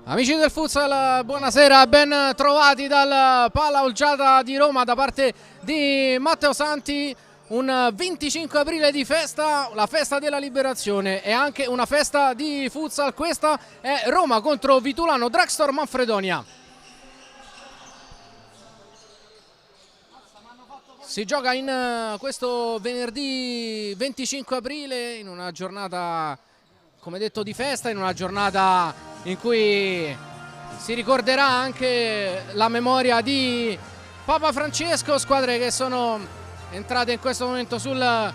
Amici del futsal, buonasera, ben trovati dal Pala Olgiata di Roma da parte di Matteo Santi. Un 25 aprile di festa, la festa della liberazione e anche una festa di futsal. Questa è Roma contro Vitulano Dragstore Manfredonia. Si gioca in questo venerdì 25 aprile in una giornata, come detto, di festa, in una giornata in cui si ricorderà anche la memoria di Papa Francesco. Squadre che sono entrate in questo momento sul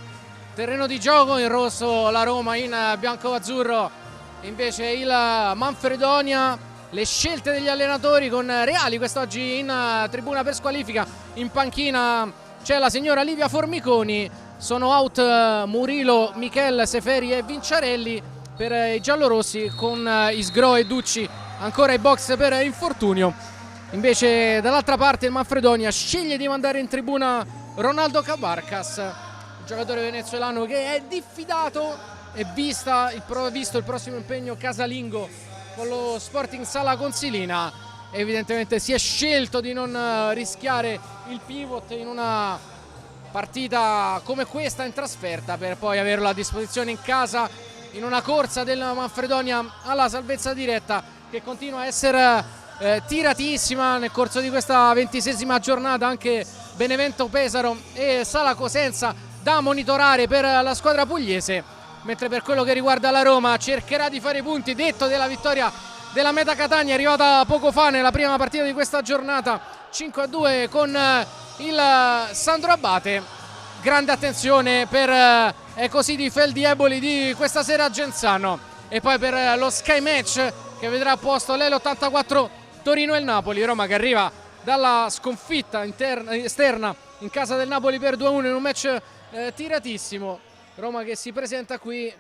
terreno di gioco, in rosso la Roma, in bianco-azzurro invece il Manfredonia. Le scelte degli allenatori con Reali quest'oggi in tribuna per squalifica, in panchina c'è la signora Livia Formiconi, sono out Murilo, Michel, Seferi e Vinciarelli per i giallorossi, con Isgro e Ducci ancora ai box per infortunio. Invece dall'altra parte il Manfredonia sceglie di mandare in tribuna Ronaldo Cabarcas, un giocatore venezuelano che è diffidato e visto il prossimo impegno casalingo con lo Sporting Sala Consilina. Evidentemente si è scelto di non rischiare il pivot in una partita come questa in trasferta, per poi averlo a disposizione in casa in una corsa del Manfredonia alla salvezza diretta che continua a essere tiratissima. Nel corso di questa 26esima giornata anche Benevento Pesaro e Sala Cosenza da monitorare per la squadra pugliese, mentre per quello che riguarda la Roma cercherà di fare i punti, detto della vittoria della Meta Catania arrivata poco fa nella prima partita di questa giornata 5-2 con il Sandro Abate. Grande attenzione per così di Feldi Eboli di questa sera a Genzano, e poi per lo Sky Match che vedrà a posto l'L84 Torino e il Napoli. Roma che arriva dalla sconfitta esterna in casa del Napoli per 2-1 in un match tiratissimo. Roma che si presenta qui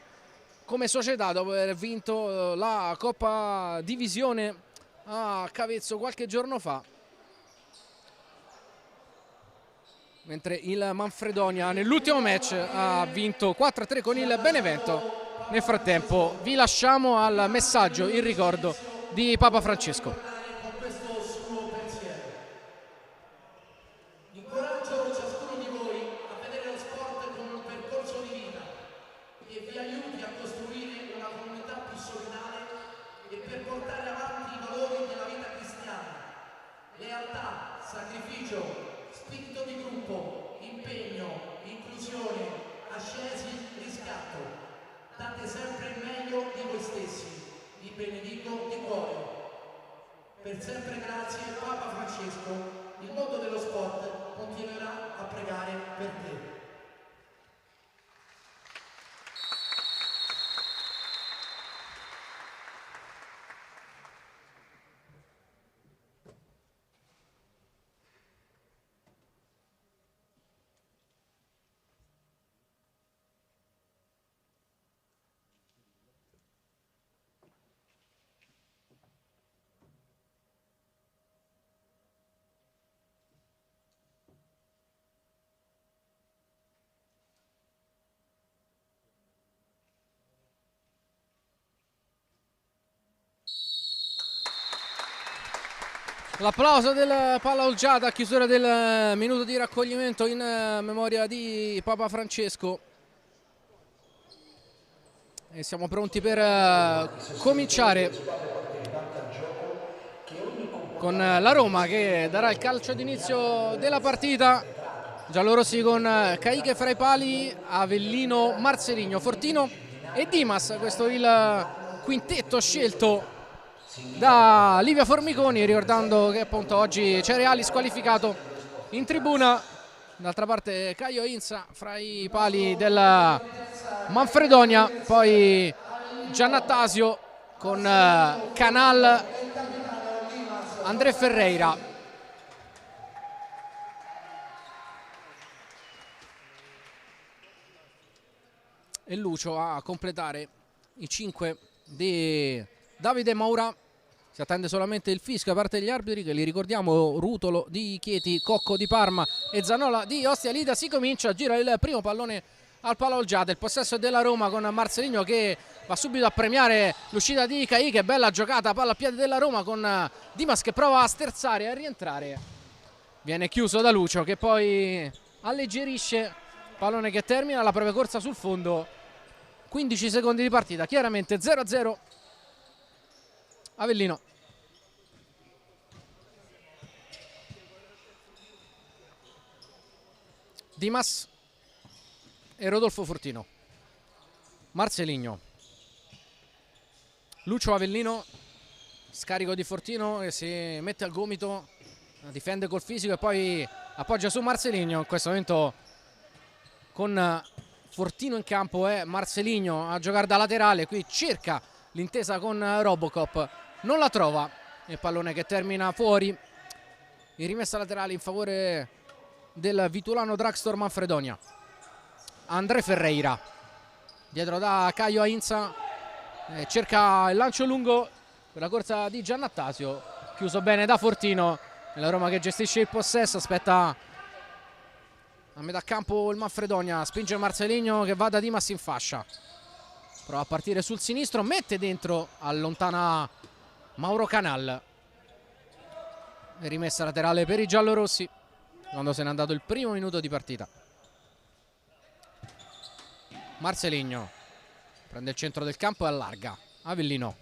come società dopo aver vinto la Coppa Divisione a Cavezzo qualche giorno fa, mentre il Manfredonia nell'ultimo match ha vinto 4-3 con il Benevento. Nel frattempo vi lasciamo al messaggio in ricordo di Papa Francesco. Sacrificio, spirito di gruppo, impegno, inclusione, ascesi, riscatto. Date sempre il meglio di voi stessi. Vi benedico di cuore. Per sempre grazie Papa Francesco. Il mondo dello sport continuerà a pregare per te. L'applauso del Pala Olgiata a chiusura del minuto di raccoglimento in memoria di Papa Francesco, e siamo pronti per cominciare con la Roma che darà il calcio d'inizio della partita. Giallorossi con Caiche fra i pali, Avellino, Marceligno, Fortino e Dimas. Questo è il quintetto scelto da Livia Formiconi, ricordando che appunto oggi c'è Reali squalificato in tribuna. D'altra parte Caio Inza fra i pali del Manfredonia, poi Giannattasio con Canal, André Ferreira. E Lucio a completare i 5 di Davide Maura. Si attende solamente il fischio da parte degli arbitri, che li ricordiamo: Rutolo di Chieti, Cocco di Parma e Zanola di Ostia Lida. Si comincia, gira il primo pallone al palo Olgiate. Il possesso è della Roma con Marcelinho che va subito a premiare l'uscita di Caì. Che bella giocata, palla a piede della Roma con Dimas che prova a sterzare e a rientrare. Viene chiuso da Lucio che poi alleggerisce, pallone che termina la propria corsa sul fondo. 15 secondi di partita, chiaramente 0-0. Avellino. Dimas e Rodolfo Fortino. Marcelinho. Lucio Avellino. Scarico di Fortino che si mette al gomito, difende col fisico e poi appoggia su Marcelinho. In questo momento con Fortino in campo è Marcelinho a giocare da laterale. Qui cerca l'intesa con Robocop, non la trova. Il pallone che termina fuori. In rimessa laterale in favore del Vitulano Dragstore Manfredonia. André Ferreira dietro da Caio Ainza, cerca il lancio lungo per la corsa di Giannattasio, chiuso bene da Fortino. La Roma che gestisce il possesso, aspetta a metà campo il Manfredonia, spinge Marcelinho che va da Dimas in fascia, prova a partire sul sinistro, mette dentro, allontana Mauro Canal. Rimessa laterale per i giallorossi quando se n'è andato il primo minuto di partita. Marcelinho prende il centro del campo e allarga. Avellino,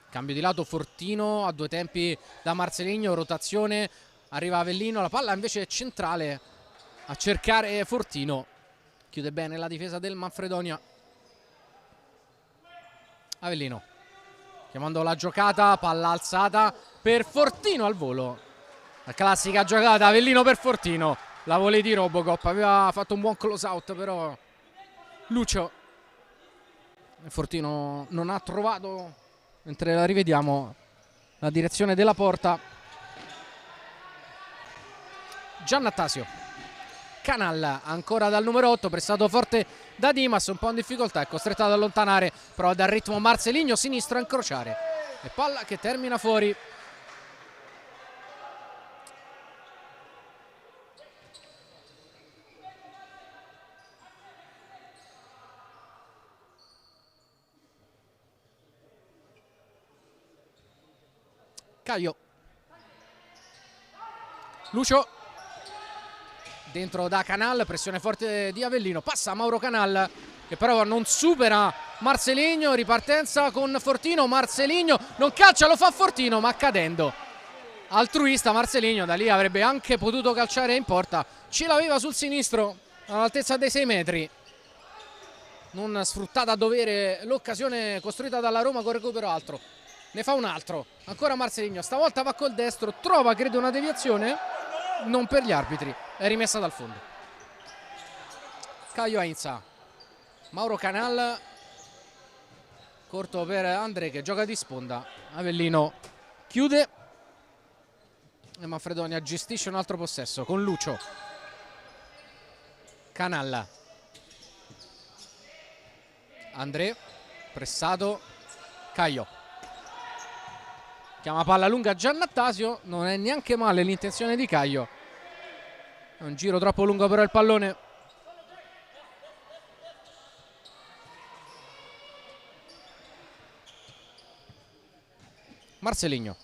cambio di lato, Fortino a due tempi da Marcelinho, rotazione, arriva Avellino, la palla invece è centrale a cercare Fortino, chiude bene la difesa del Manfredonia. Avellino chiamando la giocata, palla alzata per Fortino al volo. La classica giocata Avellino per Fortino, la volée di Robocop, aveva fatto un buon close out però Lucio. Fortino non ha trovato, mentre la rivediamo, la direzione della porta. Giannattasio. Canal ancora dal numero 8, pressato forte da Dimas, un po' in difficoltà, è costretto ad allontanare, prova dal ritmo Marcelinho, sinistro a incrociare e palla che termina fuori. Caio. Lucio dentro da Canal, pressione forte di Avellino, passa Mauro Canal che però non supera Marcelinho, ripartenza con Fortino, Marcelinho non calcia, lo fa Fortino ma cadendo. Altruista Marcelinho, da lì avrebbe anche potuto calciare in porta, ce l'aveva sul sinistro all'altezza dei 6 metri. Non sfruttata a dovere l'occasione costruita dalla Roma con recupero altro. Ne fa un altro, ancora Marcelinho, stavolta va col destro, trova credo una deviazione, non per gli arbitri, è rimessa dal fondo. Caio Ainza, Mauro Canal, corto per André che gioca di sponda. Avellino chiude e Manfredonia gestisce un altro possesso con Lucio. Canal, André, pressato, Caio. Chiama palla lunga Giannattasio, non è neanche male l'intenzione di Caio. È un giro troppo lungo però il pallone. Marcelinho.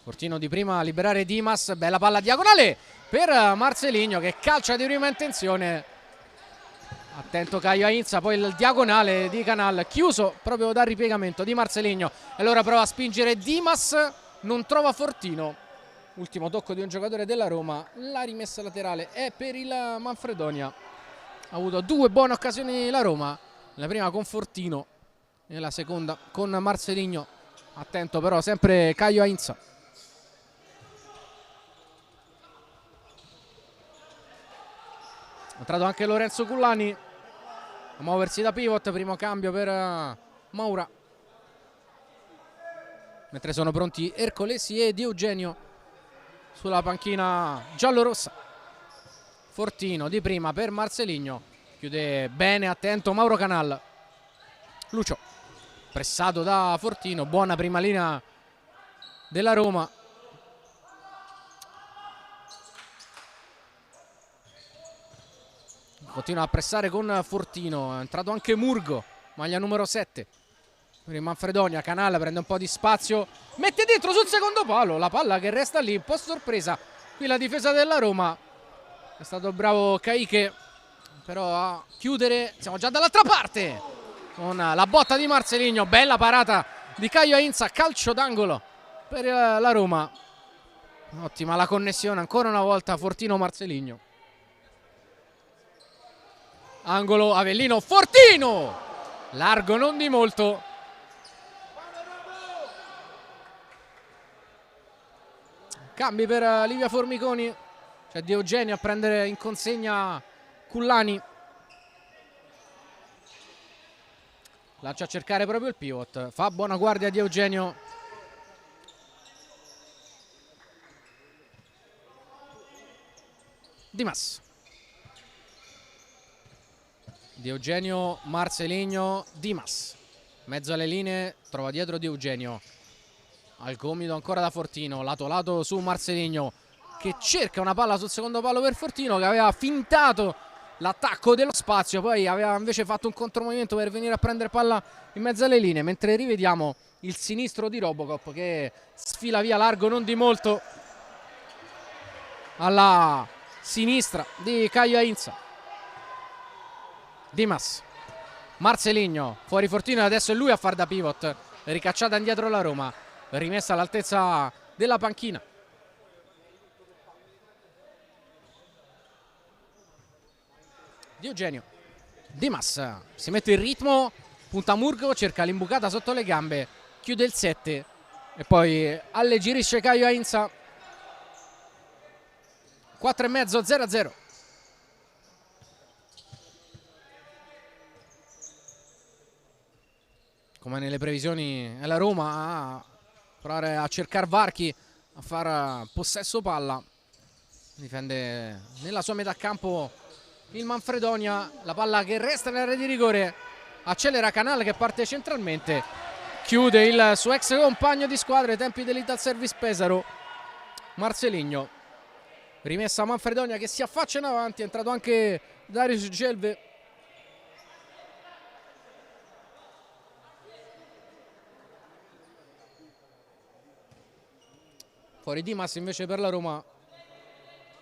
Fortino di prima a liberare Dimas, bella palla diagonale per Marcelinho che calcia di prima intenzione. Attento Caio Ainza, poi il diagonale di Canal chiuso proprio dal ripiegamento di Marcelinho. E allora prova a spingere Dimas, non trova Fortino. Ultimo tocco di un giocatore della Roma. La rimessa laterale è per il Manfredonia. Ha avuto due buone occasioni la Roma, la prima con Fortino e la seconda con Marcelinho. Attento però sempre Caio Ainza. È entrato anche Lorenzo Cullani a muoversi da pivot, primo cambio per Maura, mentre sono pronti Ercolesi e Di Eugenio sulla panchina giallorossa. Fortino di prima per Marcelinho, chiude bene, attento Mauro Canal. Lucio pressato da Fortino, buona prima linea della Roma. continua a pressare con Fortino, è entrato anche Murgo, maglia numero 7 per il Manfredonia. Canal prende un po' di spazio, mette dentro sul secondo palo, la palla che resta lì, un po' sorpresa qui la difesa della Roma. È stato bravo Caiche però a chiudere. Siamo già dall'altra parte con la botta di Marcelinho, bella parata di Caio Ainza, calcio d'angolo per la Roma. Ottima la connessione ancora una volta Fortino-Marcelinho. Angolo, Avellino, Fortino! Largo non di molto. Cambi per Livia Formiconi. C'è Di Eugenio a prendere in consegna Cullani. Lascia a cercare proprio il pivot. Fa buona guardia Di Eugenio. Dimas. Di Eugenio, Marcelinho, Dimas. Mezzo alle linee, trova dietro Di Eugenio. Al gomito ancora da Fortino, lato lato su Marcelinho che cerca una palla sul secondo palo per Fortino, che aveva fintato l'attacco dello spazio, poi aveva invece fatto un contromovimento per venire a prendere palla in mezzo alle linee, mentre rivediamo il sinistro di Robocop che sfila via largo non di molto alla sinistra di Caio Ainza. Dimas, Marcelinho, fuori Fortino e adesso è lui a far da pivot, ricacciata indietro la Roma, rimessa all'altezza della panchina. Di Eugenio, Dimas si mette in ritmo, punta Murgo, cerca l'imbucata sotto le gambe, chiude il 7 e poi alleggerisce Caio Ainza. 4,5, 0-0. Come nelle previsioni è la Roma a provare a cercare varchi, a far possesso palla. Difende nella sua metà campo il Manfredonia, la palla che resta nell'area di rigore, accelera Canal che parte centralmente, chiude il suo ex compagno di squadra ai tempi dell'Ital Service Pesaro, Marcelinho. Rimessa Manfredonia che si affaccia in avanti, è entrato anche Darius Gelve. Fuori Dimas invece per la Roma,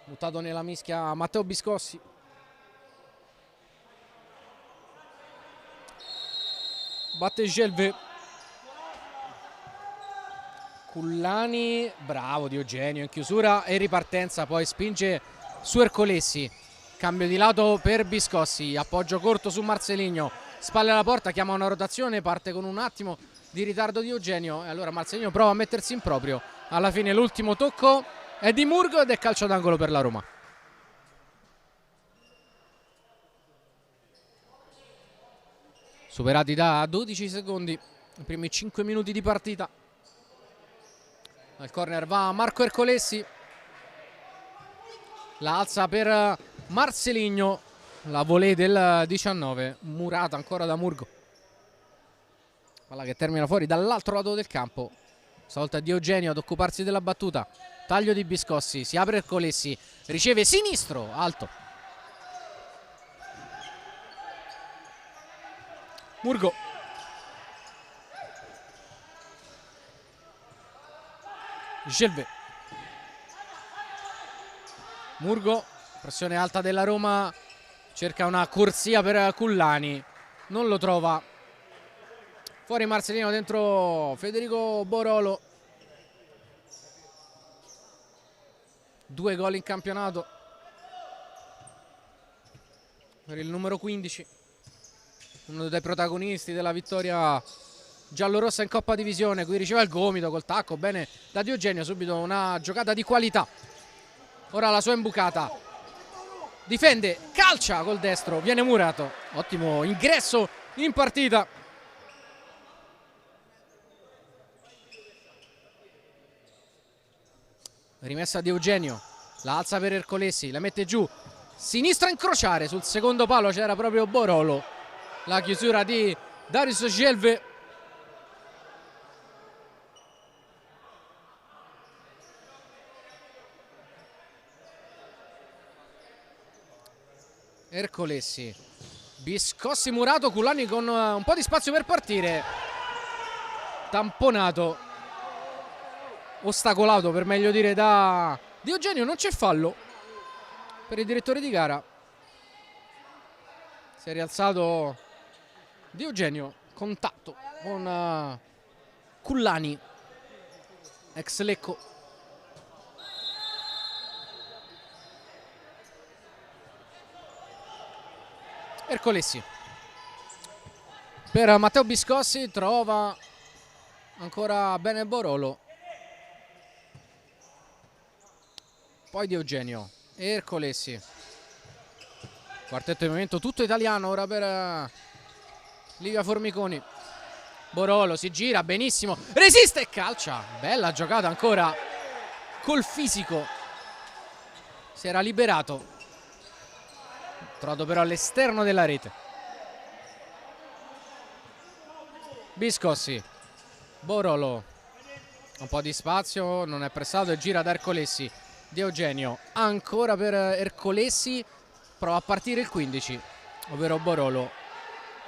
buttato nella mischia Matteo Biscossi. Batte Gelve. Cullani, bravo Di Eugenio in chiusura e ripartenza, poi spinge su Ercolessi. Cambio di lato per Biscossi, appoggio corto su Marcelinho, spalle alla porta, chiama una rotazione, parte con un attimo di ritardo Di Eugenio e allora Marcelinho prova a mettersi in proprio. Alla fine l'ultimo tocco è di Murgo ed è calcio d'angolo per la Roma. Superati da 12 secondi i primi 5 minuti di partita. Al corner va Marco Ercolessi, la alza per Marcelinho, la volée del 19, murata ancora da Murgo. Palla che termina fuori dall'altro lato del campo. Stavolta Di Eugenio ad occuparsi della battuta. Taglio di Biscossi, si apre Ercolessi, riceve sinistro, alto. Murgo. Gelve. Murgo, pressione alta della Roma, cerca una corsia per Cullani, non lo trova. Fuori Marcelino, dentro Federico Borolo. 2 gol in campionato per il numero 15, uno dei protagonisti della vittoria giallorossa in Coppa Divisione. Qui riceve il gomito col tacco, bene da Di Eugenio, subito una giocata di qualità. Ora la sua imbucata, difende, calcia col destro, viene murato. Ottimo ingresso in partita. Rimessa Di Eugenio, la alza per Ercolessi, la mette giù, sinistra a incrociare, sul secondo palo c'era proprio Borolo. La chiusura di Darius Gelve. Ercolessi, Biscossi, Murato, Cullani con un po' di spazio per partire, tamponato, ostacolato per meglio dire da Di Eugenio. Non c'è fallo per il direttore di gara, si è rialzato Di Eugenio, contatto con Cullani, ex Lecco. Ercolessi per Matteo Biscossi, trova ancora bene Borolo, poi Di Eugenio, Ercolessi, quartetto di movimento tutto italiano ora per Livia Formiconi. Borolo si gira benissimo, resiste e calcia, bella giocata ancora col fisico, si era liberato, trovato però all'esterno della rete. Biscossi, Borolo, un po' di spazio, non è pressato e gira da Ercolessi. Di Eugenio ancora per Ercolessi, prova a partire il 15, ovvero Borolo,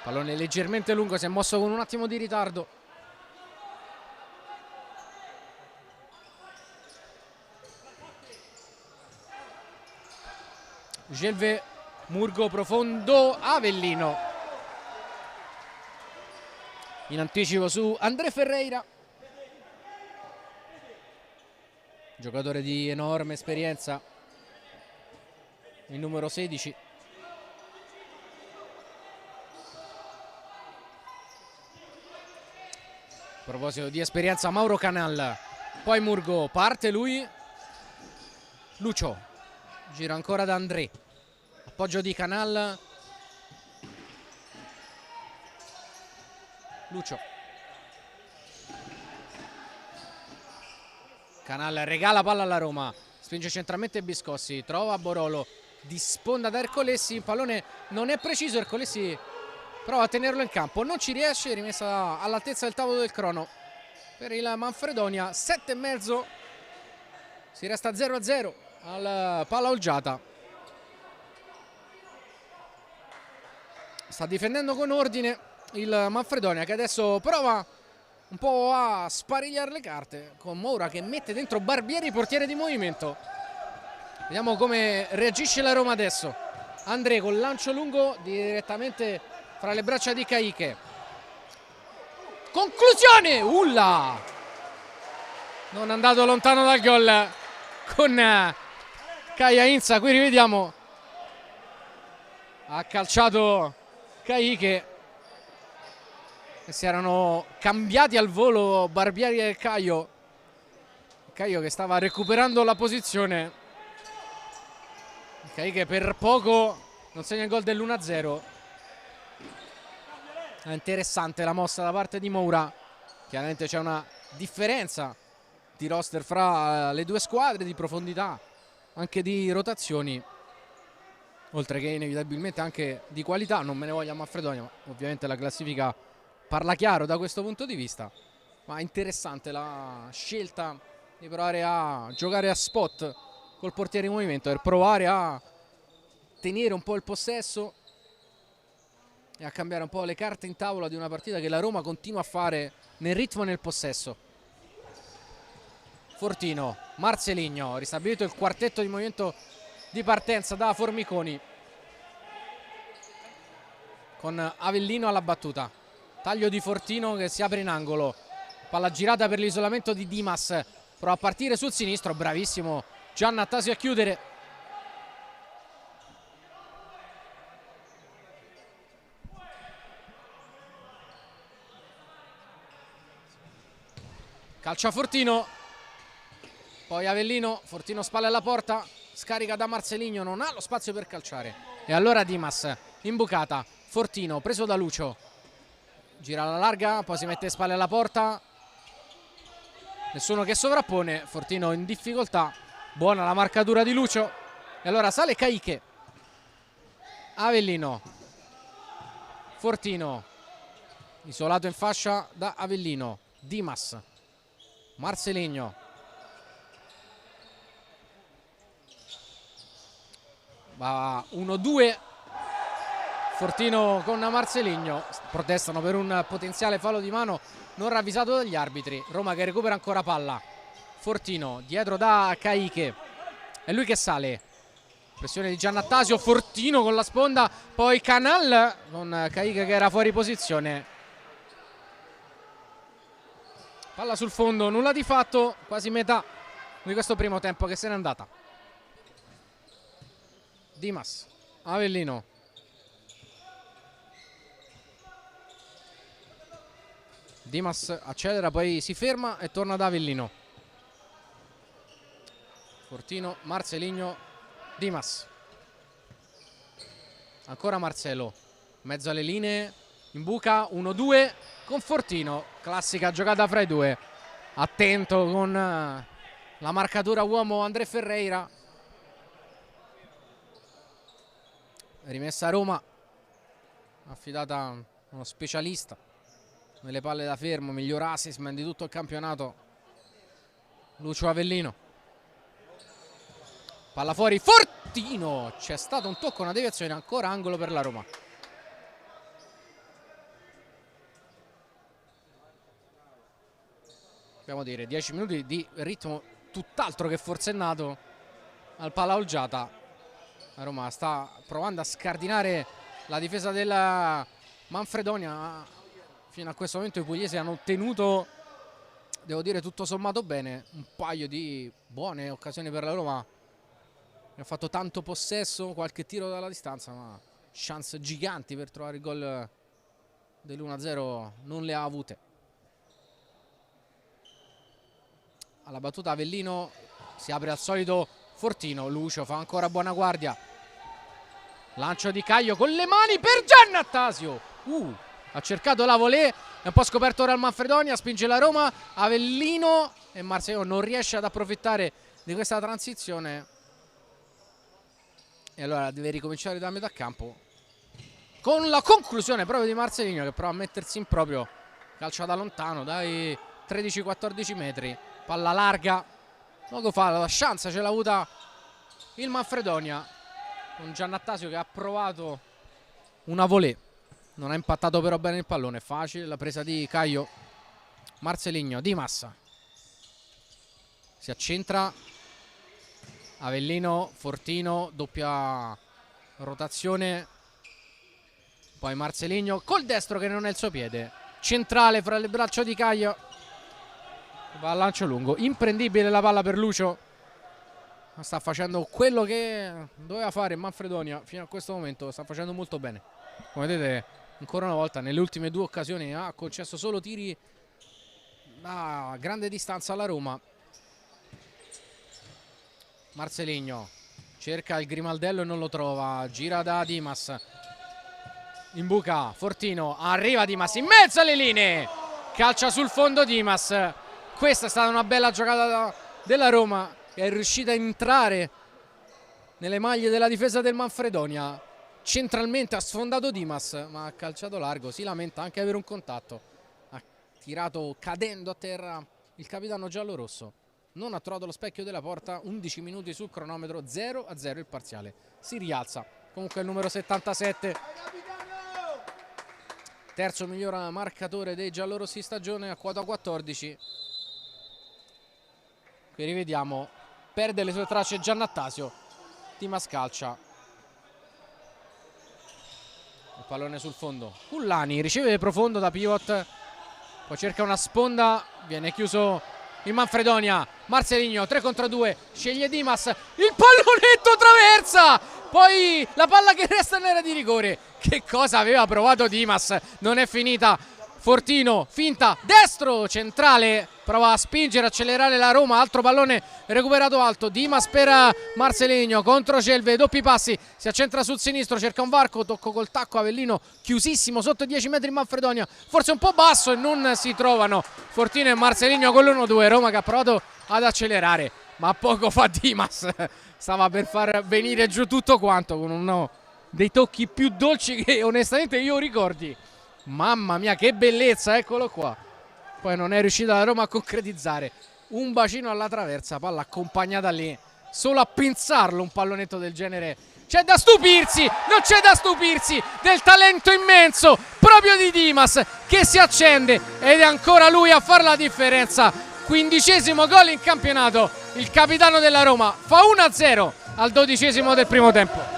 pallone leggermente lungo, si è mosso con un attimo di ritardo. Gelve, Murgo profondo, Avellino in anticipo su André Ferreira, giocatore di enorme esperienza, il numero 16. A proposito di esperienza, Mauro Canal, poi Murgo, parte lui, Lucio, gira ancora da André, appoggio di Canal, Lucio, Canal regala palla alla Roma, spinge centralmente Biscossi, trova Borolo, di sponda da Ercolessi, il pallone non è preciso, Ercolessi prova a tenerlo in campo, non ci riesce, rimessa all'altezza del tavolo del crono per il Manfredonia. 7,5, si resta 0-0 al palla Olgiata. Sta difendendo con ordine il Manfredonia, che adesso prova un po' a sparigliare le carte con Moura che mette dentro Barbieri, portiere di movimento. Vediamo come reagisce la Roma adesso. André col lancio lungo direttamente fra le braccia di Caiche. Conclusione! Ulla! Non è andato lontano dal gol con Caia Inza. Qui rivediamo. Ha calciato Caiche. Si erano cambiati al volo Barbieri e Caio. Caio che stava recuperando la posizione. Caiche per poco non segna il gol dell'1-0. È interessante la mossa da parte di Moura. Chiaramente c'è una differenza di roster fra le due squadre, di profondità, anche di rotazioni, oltre che inevitabilmente anche di qualità. Non me ne voglia Manfredonia, ma ovviamente la classifica parla chiaro da questo punto di vista. Ma è interessante la scelta di provare a giocare a spot col portiere in movimento per provare a tenere un po' il possesso e a cambiare un po' le carte in tavola di una partita che la Roma continua a fare nel ritmo e nel possesso. Fortino, Marceligno, ristabilito il quartetto di movimento di partenza da Formiconi con Avellino alla battuta. Taglio di Fortino che si apre in angolo, palla girata per l'isolamento di Dimas, prova a partire sul sinistro, bravissimo Giannattasio a chiudere. Calcia Fortino, poi Avellino, Fortino spalle alla porta, scarica da Marceligno, non ha lo spazio per calciare. E allora Dimas, imbucata, Fortino preso da Lucio, gira alla larga, poi si mette spalle alla porta, nessuno che sovrappone, Fortino in difficoltà, buona la marcatura di Lucio. E allora sale Caiche, Avellino, Fortino, isolato in fascia da Avellino, Dimas, Marceligno, va 1-2 Fortino con Marceligno, protestano per un potenziale fallo di mano non ravvisato dagli arbitri. Roma che recupera ancora palla. Fortino dietro da Caiche, è lui che sale, pressione di Giannattasio, Fortino con la sponda, poi Canal con Caiche che era fuori posizione. Palla sul fondo, nulla di fatto, quasi metà di questo primo tempo che se n'è andata. Dimas, Avellino, Dimas accelera, poi si ferma e torna da Avellino. Fortino, Marceligno, Dimas, ancora Marcelo, mezzo alle linee, in buca, 1-2 con Fortino, classica giocata fra i due, attento con la marcatura uomo André Ferreira. Rimessa a Roma, affidata a uno specialista nelle palle da fermo, miglior assist di tutto il campionato, Lucio Avellino. Palla fuori, Fortino, c'è stato un tocco, una deviazione, ancora angolo per la Roma. Dobbiamo dire 10 minuti di ritmo tutt'altro che forsennato al Palla Olgiata. La Roma sta provando a scardinare la difesa della Manfredonia. Fino a questo momento i pugliesi hanno ottenuto, devo dire, tutto sommato bene, un paio di buone occasioni per la Roma. Ha fatto tanto possesso, qualche tiro dalla distanza, ma chance giganti per trovare il gol dell'1-0 non le ha avute. Alla battuta Avellino, si apre al solito Fortino, Lucio fa ancora buona guardia, lancio di Caio con le mani per Giannattasio, ha cercato la volée, è un po' scoperto ora il Manfredonia, spinge la Roma, Avellino e Marcelo non riesce ad approfittare di questa transizione e allora deve ricominciare da metà campo con la conclusione proprio di Marceligno che prova a mettersi in proprio, calcia da lontano dai 13-14 metri, palla larga, poco fa la chance ce l'ha avuta il Manfredonia con Giannattasio che ha provato una volée, non ha impattato però bene il pallone, facile la presa di Caio. Marceligno, Dimas si accentra, Avellino, Fortino, doppia rotazione, poi Marceligno col destro che non è il suo piede, centrale fra le braccia di Caio, va al lancio lungo, imprendibile la palla per Lucio, sta facendo quello che doveva fare Manfredonia fino a questo momento, sta facendo molto bene, come vedete ancora una volta nelle ultime due occasioni ha concesso solo tiri a grande distanza alla Roma. Marceligno cerca il grimaldello e non lo trova, gira da Dimas, in buca Fortino, arriva Dimas in mezzo alle linee, calcia sul fondo Dimas. Questa è stata una bella giocata della Roma che è riuscita a entrare nelle maglie della difesa del Manfredonia, centralmente ha sfondato Dimas ma ha calciato largo, si lamenta anche di avere un contatto, ha tirato cadendo a terra il capitano giallorosso. Non ha trovato lo specchio della porta, 11 minuti sul cronometro, 0-0 il parziale. Si rialza comunque il numero 77, terzo miglior marcatore dei giallorossi stagione a quota 14. Qui rivediamo, perde le sue tracce Giannattasio, Dimas calcia. Il pallone sul fondo, Cullani riceve profondo da pivot, poi cerca una sponda, viene chiuso il Manfredonia. Marceligno 3 contro 2, sceglie Dimas, il pallonetto traversa, poi la palla che resta nell'area di rigore. Che cosa aveva provato Dimas, non è finita. Fortino, finta, destro, centrale, prova a spingere, accelerare la Roma, altro pallone recuperato alto, Dimas per Marceligno, contro Celve, doppi passi, si accentra sul sinistro, cerca un varco, tocco col tacco, Avellino chiusissimo, sotto i 10 metri Manfredonia, forse un po' basso e non si trovano Fortino e Marceligno con l'1-2, Roma che ha provato ad accelerare, ma poco fa Dimas stava per far venire giù tutto quanto con uno dei tocchi più dolci che onestamente io ricordi. Mamma mia che bellezza, eccolo qua. Poi non è riuscita la Roma a concretizzare, un bacino alla traversa, palla accompagnata lì solo a pensarlo un pallonetto del genere. C'è da stupirsi, non c'è da stupirsi del talento immenso proprio di Dimas, che si accende ed è ancora lui a fare la differenza. 15° gol in campionato, il capitano della Roma fa 1-0 al 12° del primo tempo.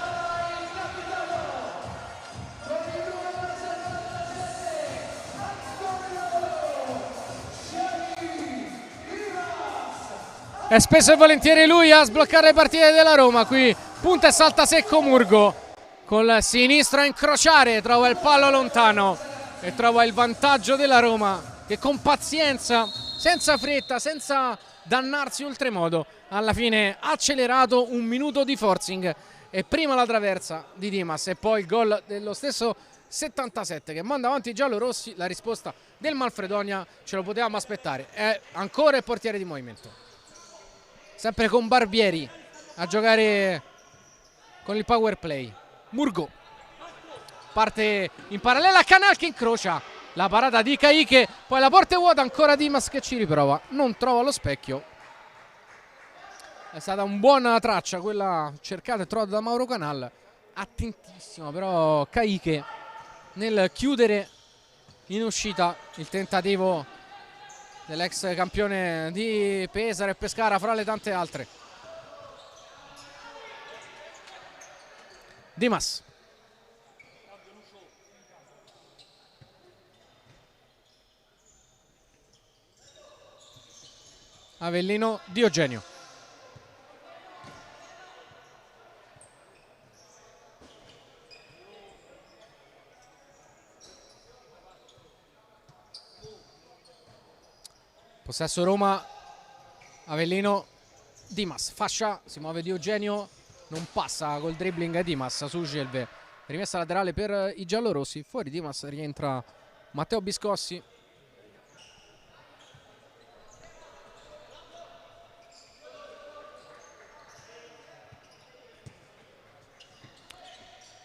È spesso e volentieri lui a sbloccare le partite della Roma. Qui punta e salta secco Murgo, col sinistro a incrociare, trova il palo lontano e trova il vantaggio della Roma, che con pazienza, senza fretta, senza dannarsi oltremodo, alla fine ha accelerato un minuto di forcing e prima la traversa di Dimas e poi il gol dello stesso 77 che manda avanti i giallorossi. La risposta del Manfredonia ce lo potevamo aspettare, è ancora il portiere di movimento, sempre con Barbieri a giocare con il power play. Murgo parte in parallela a Canal che incrocia la parata di Caicche, poi la porta è vuota, ancora Dimas che ci riprova, non trova lo specchio. È stata una buona traccia quella cercata e trovata da Mauro Canal, attentissimo però Caicche nel chiudere in uscita il tentativo dell'ex campione di Pesaro e Pescara fra le tante altre. Dimas. Avellino, Diogenio. Possesso Roma, Avellino, Dimas, fascia, si muove Diogenio, non passa col dribbling Dimas su Gelve, rimessa laterale per i giallorossi, fuori Dimas, rientra Matteo Biscossi.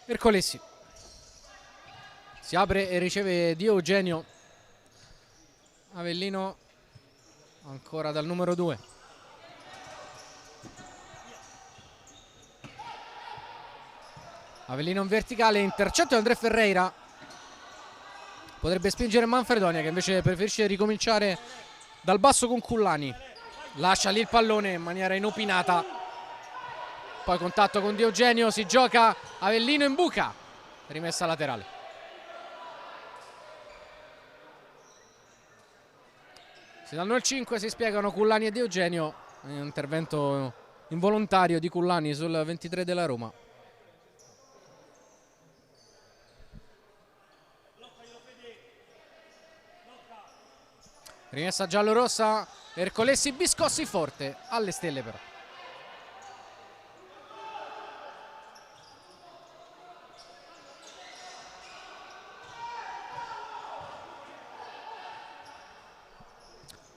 Ercolessi si apre e riceve Diogenio. Avellino ancora dal numero 2. Avellino in verticale, intercetto di André Ferreira. Potrebbe spingere Manfredonia che invece preferisce ricominciare dal basso con Cullani. Lascia lì il pallone in maniera inopinata. Poi contatto con Diogenio, si gioca Avellino in buca. Rimessa laterale. Si danno il 5, si spiegano Cullani e Diogenio. Un intervento involontario di Cullani sul 23 della Roma. Rimessa giallorossa, Ercolessi, Biscossi forte, alle stelle però.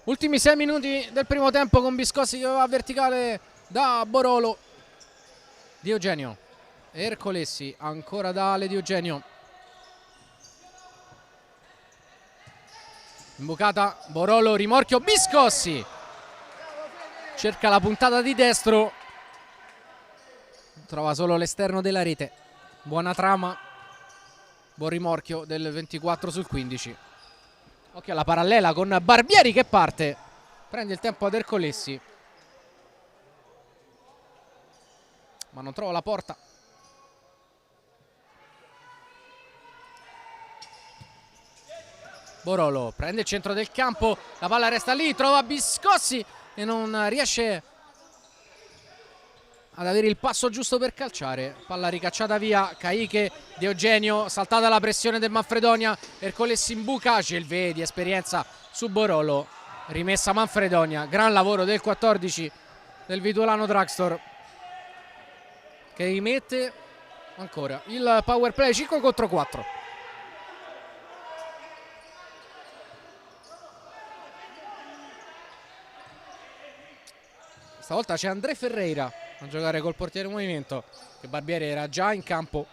Ultimi 6 minuti del primo tempo con Biscossi che va verticale da Borolo. Diogenio, Ercolessi, ancora da Ale Diogenio. Imbucata, Borolo, rimorchio, Biscossi. Cerca la puntata di destro. Trova solo l'esterno della rete. Buona trama. Buon rimorchio del 24 sul 15. Occhio alla parallela con Barbieri che parte. Prende il tempo ad Ercolessi. Ma non trova la porta. Borolo prende il centro del campo, la palla resta lì, trova Biscossi e non riesce ad avere il passo giusto per calciare. Palla ricacciata via, Caicche, Diogenio, saltata la pressione del Manfredonia, Ercolessi in buca, Gelve di esperienza su Borolo, rimessa Manfredonia, gran lavoro del 14 del Vituolano Dragstore che rimette ancora il power play 5 contro 4. Stavolta c'è André Ferreira a giocare col portiere in movimento, che Barbieri era già in campo.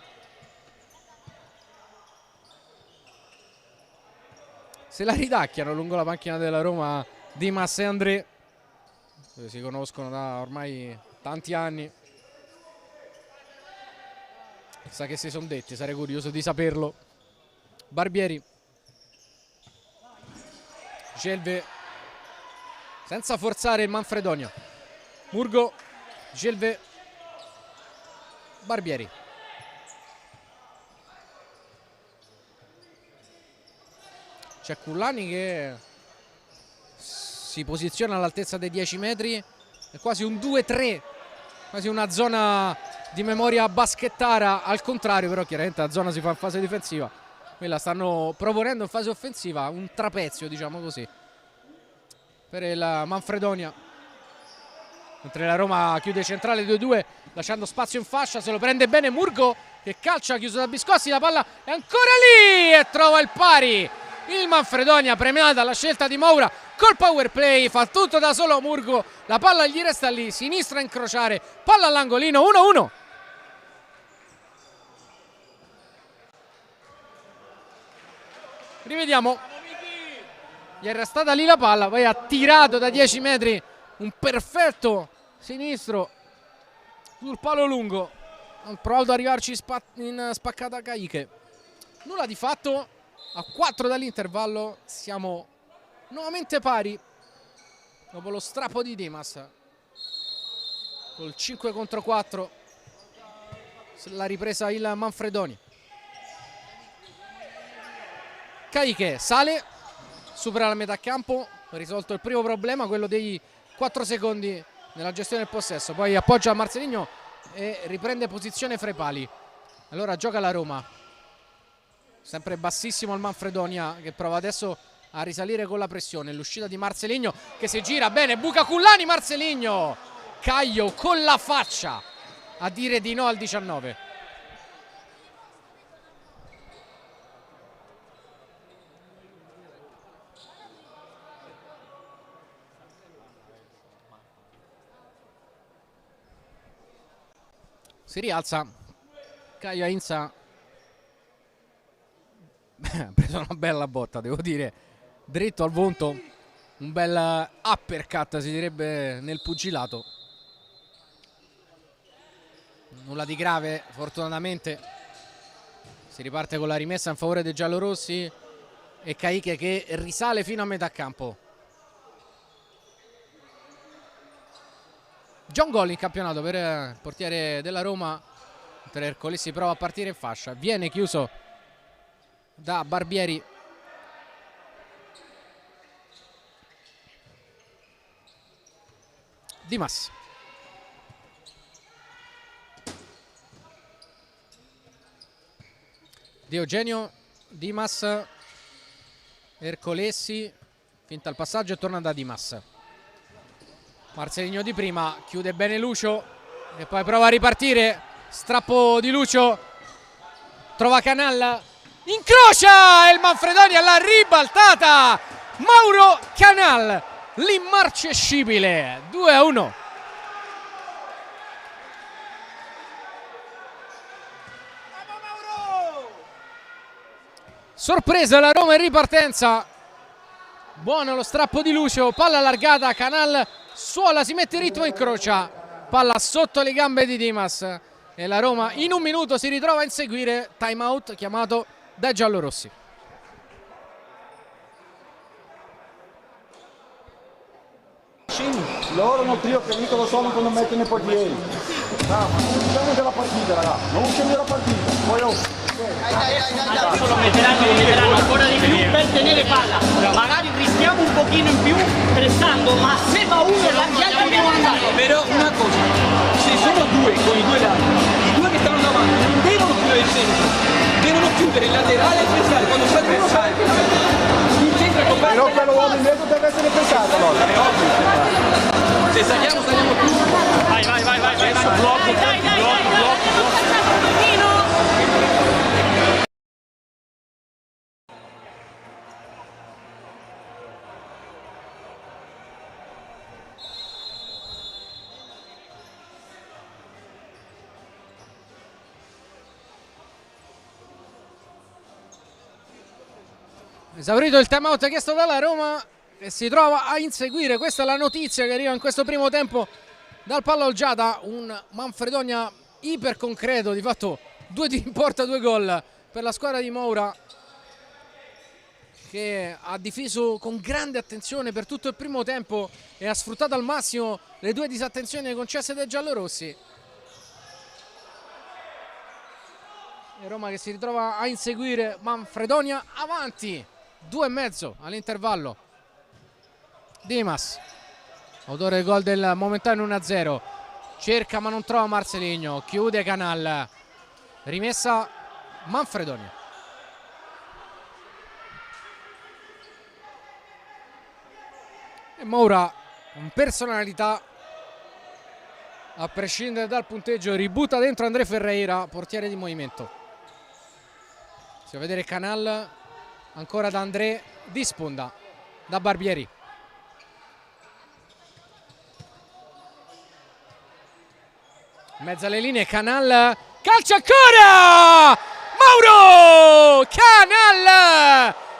Se la ridacchiano lungo la panchina della Roma Dimas e André, si conoscono da ormai tanti anni. Chissà che si sono detti, sarei curioso di saperlo. Barbieri. Gelve senza forzare il Manfredonia. Murgo, Gelve, Barbieri. C'è Cullani che si posiziona all'altezza dei 10 metri. È quasi un 2-3, quasi una zona di memoria baschettara. Al contrario, però chiaramente la zona si fa in fase difensiva. Quella stanno proponendo in fase offensiva, un trapezio, diciamo così, per il Manfredonia. Mentre la Roma chiude centrale 2-2, lasciando spazio in fascia. Se lo prende bene Murgo, che calcia, chiuso da Biscossi. La palla è ancora lì e trova il pari. Il Manfredonia, premiata la scelta di Moura col power play, fa tutto da solo Murgo. La palla gli resta lì, sinistra a incrociare, palla all'angolino, 1-1. Rivediamo. Gli è restata lì la palla, poi ha tirato da 10 metri un perfetto sinistro sul palo lungo. Ha provato ad arrivarci in spaccata Caicche. Nulla di fatto. A 4 dall'intervallo siamo nuovamente pari dopo lo strappo di Dimas col 5 contro 4. La ripresa il Manfredoni. Caicche sale, supera la metà campo, risolto il primo problema, quello dei 4 secondi nella gestione del possesso. Poi appoggia Marceligno e riprende posizione fra i pali. Allora gioca la Roma. Sempre bassissimo il Manfredonia, che prova adesso a risalire con la pressione. L'uscita di Marceligno che si gira bene, buca Cullani, Marceligno. Caio con la faccia a dire di no al 19. Si rialza Caio Ainsa. Ha preso una bella botta, devo dire, dritto al volto, un bel uppercut si direbbe nel pugilato. Nulla di grave, fortunatamente. Si riparte con la rimessa in favore dei giallorossi e Caicche che risale fino a metà campo. John Gol in campionato per il portiere della Roma, mentre Ercole si prova a partire in fascia, viene chiuso da Barbieri. Dimas. Diogenio, Dimas, Ercolessi, finta il passaggio e torna da Dimas. Marceligno di prima, chiude bene Lucio e poi prova a ripartire, strappo di Lucio, trova Canal, incrocia il Manfredonia, l'ha ribaltata Mauro Canal, l'immarcescibile, 2-1. Sorpresa la Roma in ripartenza. Buono lo strappo di Lucio, palla allargata, Canal suola, si mette in ritmo, incrocia, palla sotto le gambe di Dimas e la Roma in un minuto si ritrova a inseguire. Time out chiamato dai giallorossi. Loro non più ho capito lo sono quando mettono i portieri. Usciamo dalla partita, ragazzi, non usciamo dalla partita. Poi adesso lo metteranno ancora di più per tenere palla. Magari rischiamo un pochino in più pressando, ma se va uno gli altri devono andare. Però una cosa, se sono due con i due lati, i due che stanno davanti non devono chiudere il centro, devono chiudere il laterale e il pressare. Quando fa il pressare, il centro è coperto. però quello uomo in mezzo deve essere pensato, allora. È ovvio. Se saliamo più. Vai. Adesso blocco, Esaurito il time out chiesto dalla Roma e si trova a inseguire. Questa è la notizia che arriva in questo primo tempo dal palla Olgiata, un Manfredonia iper concreto, di fatto 2 tiri in porta, 2 gol per la squadra di Moura, che ha difeso con grande attenzione per tutto il primo tempo e ha sfruttato al massimo le 2 disattenzioni concesse dai giallorossi. E Roma che si ritrova a inseguire Manfredonia, avanti 2,5 all'intervallo. Dimas, autore del gol del momentaneo 1-0, cerca ma non trova Marcelinho, chiude Canal, rimessa Manfredonia. E Moura con personalità, a prescindere dal punteggio, ributta dentro André Ferreira, portiere di movimento. Si va a vedere Canal, ancora da André, di sponda da Barbieri. In mezzo alle linee Canal, calcio ancora!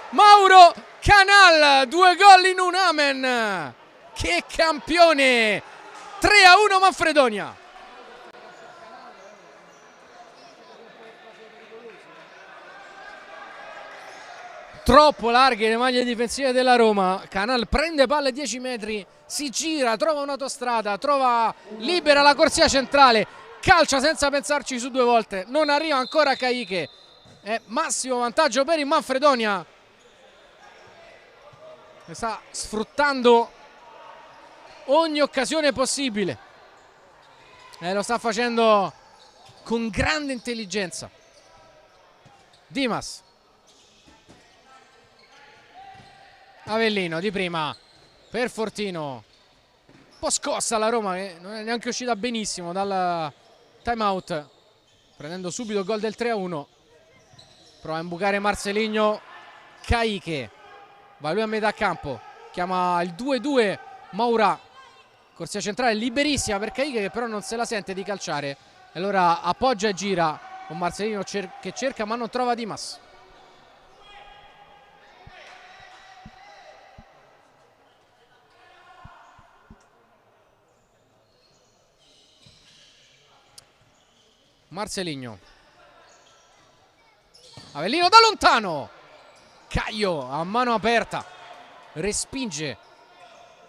Mauro Canal, 2 gol in un amen. Che campione! 3-1 Manfredonia. Troppo larghe le maglie difensive della Roma. Canal prende palle 10 metri, si gira, trova un'autostrada, trova libera la corsia centrale, calcia senza pensarci su 2 volte, non arriva ancora Caicche. È massimo vantaggio per il Manfredonia, che sta sfruttando ogni occasione possibile e lo sta facendo con grande intelligenza. Dimas, Avellino di prima per Fortino, un po' scossa la Roma che non è neanche uscita benissimo dal time out, prendendo subito il gol del 3-1. Prova a imbucare Marcelinho, Caicche, va lui a metà campo, chiama il 2-2 Moura, corsia centrale liberissima per Caicche che però non se la sente di calciare, e allora appoggia e gira con Marcelinho che cerca ma non trova Dimas. Marcelinho, Avellino da lontano, Caio a mano aperta, respinge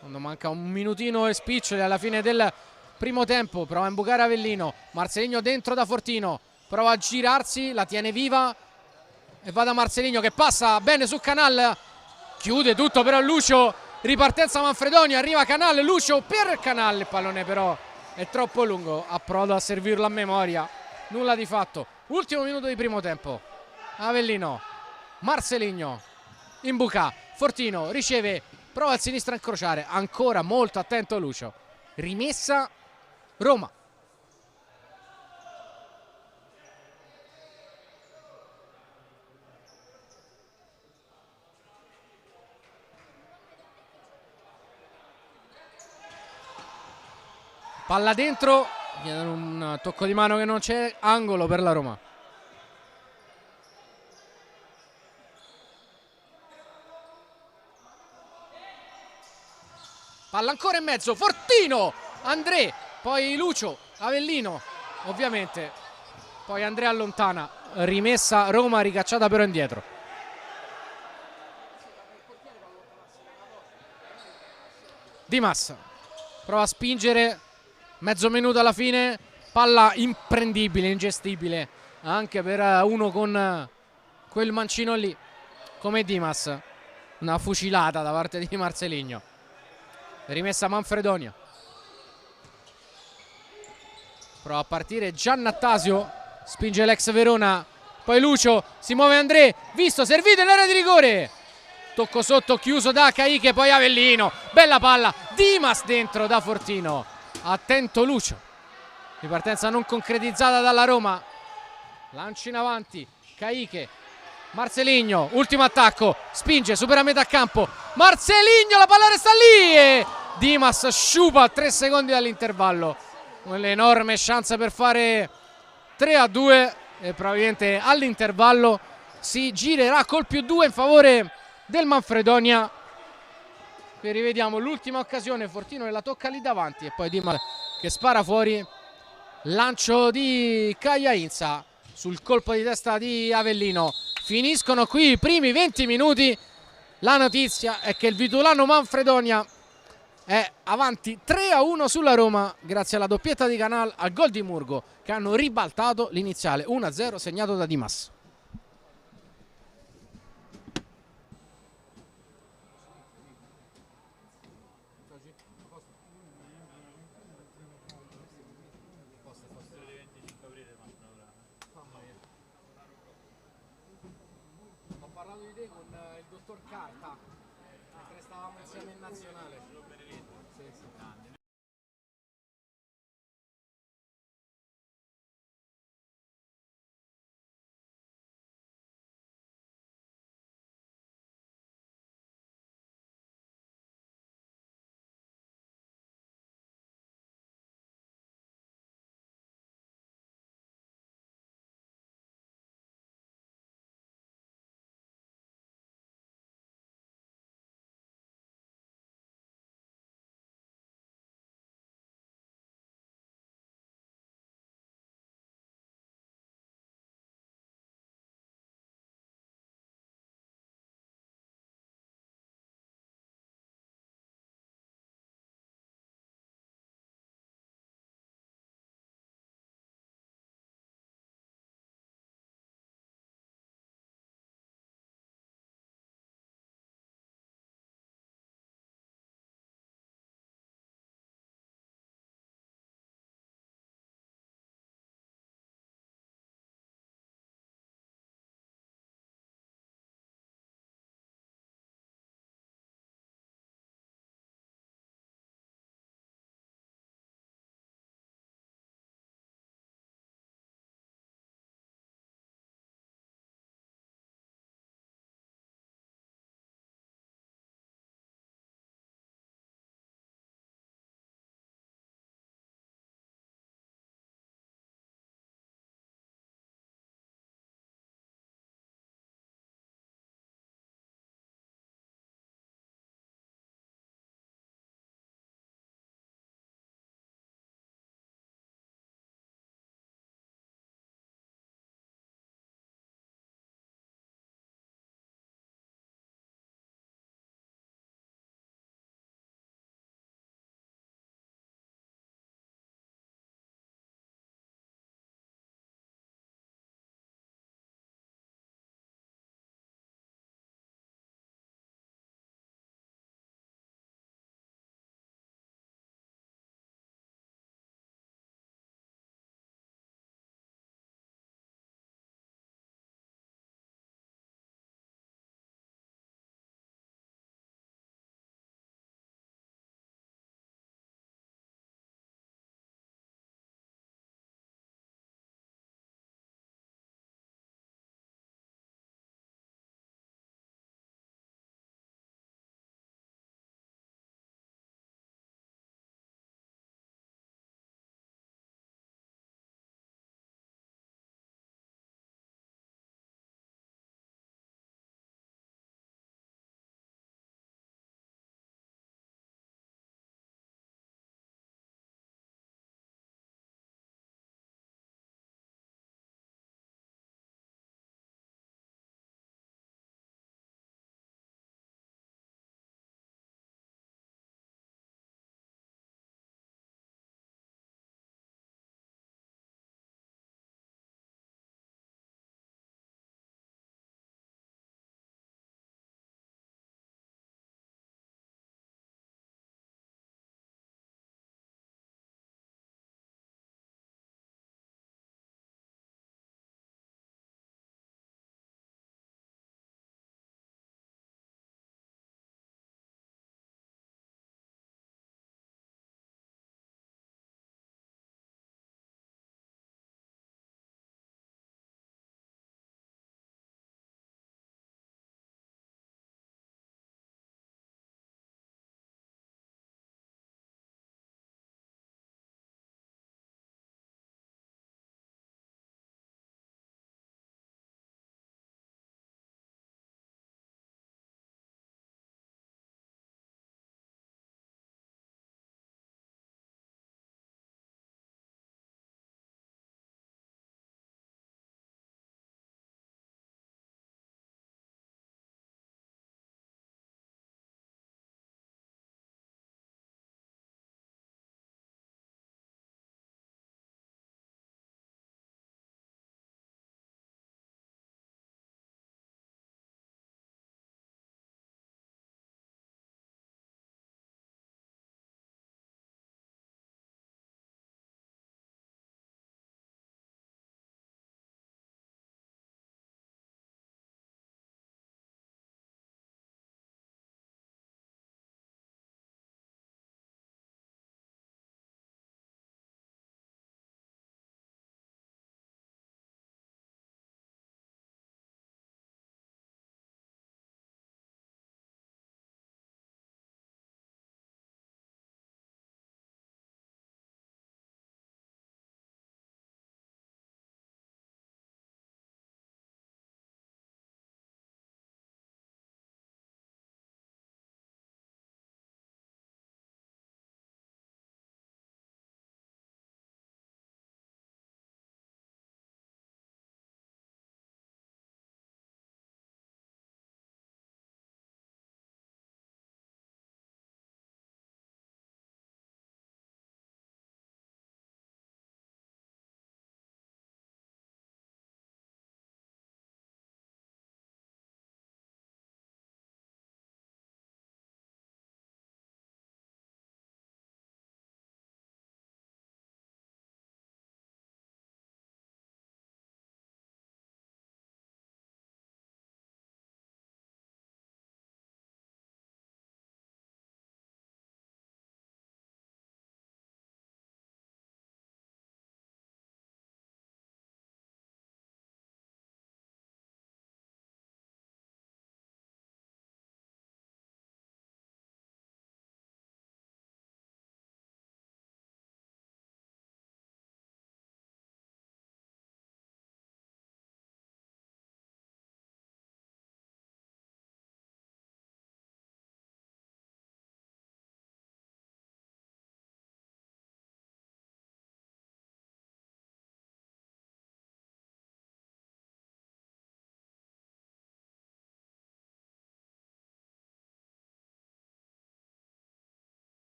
quando manca un minutino e spiccioli alla fine del primo tempo. Prova a imbucare Avellino, Marcelinho dentro da Fortino, prova a girarsi, la tiene viva e va da Marcelinho che passa bene su Canal, chiude tutto però Lucio, ripartenza Manfredonia, arriva Canal, Lucio per Canal, il pallone però è troppo lungo, ha provato a servirlo a memoria, nulla di fatto. Ultimo minuto di primo tempo, Avellino, Marcelinho, imbuca, Fortino riceve, prova al sinistro a incrociare, ancora molto attento Lucio, rimessa Roma. Palla dentro, viene un tocco di mano che non c'è, angolo per la Roma. Palla ancora in mezzo, Fortino, André, poi Lucio, Avellino, ovviamente, poi André allontana, rimessa Roma, ricacciata però indietro. Dimas prova a spingere, mezzo minuto alla fine, palla imprendibile, ingestibile, anche per uno con quel mancino lì come Dimas, una fucilata da parte di Marcelinho. Rimessa Manfredonia, prova a partire Giannattasio, spinge l'ex Verona, poi Lucio, si muove André, visto, servito in area di rigore, tocco sotto chiuso da Caicche, poi Avellino, bella palla, Dimas dentro da Fortino, attento Lucio, ripartenza non concretizzata dalla Roma, lancio in avanti, Caicche, Marcelinho, ultimo attacco, spinge, supera metà campo, Marcelinho, la palla resta lì e Dimas sciupa a 3 secondi dall'intervallo, un'enorme chance per fare 3-2 e probabilmente all'intervallo si girerà col +2 in favore del Manfredonia. Qui rivediamo l'ultima occasione, Fortino che la tocca lì davanti e poi Dimas che spara fuori. Lancio di Caia Inza sul colpo di testa di Avellino. Finiscono qui i primi 20 minuti. La notizia è che il Vitulano Manfredonia è avanti 3-1 sulla Roma grazie alla doppietta di Canal, al gol di Murgo, che hanno ribaltato l'iniziale 1-0 segnato da Dimas. Ho parlato di te con il dottor Carta mentre stavamo insieme in nazionale. Sì, sì.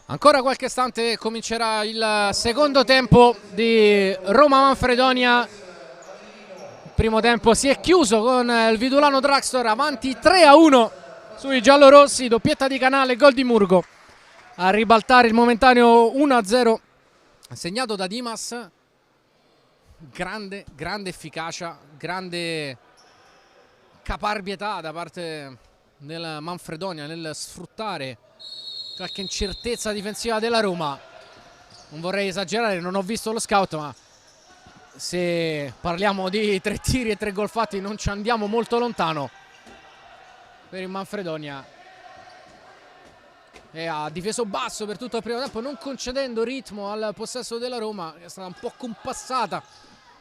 Ancora qualche istante e comincerà il secondo tempo di Roma-Manfredonia. Il primo tempo si è chiuso con il Vidulano Drugstore avanti 3-1 sui giallorossi, doppietta di Canale, gol di Murgo a ribaltare il momentaneo 1-0 segnato da Dimas. Grande efficacia, grande caparbietà da parte del Manfredonia nel sfruttare qualche incertezza difensiva della Roma. Non vorrei esagerare, non ho visto lo scout, ma se parliamo di 3 tiri e 3 gol fatti non ci andiamo molto lontano per il Manfredonia, e ha difeso basso per tutto il primo tempo, non concedendo ritmo al possesso della Roma, che è stata un po' compassata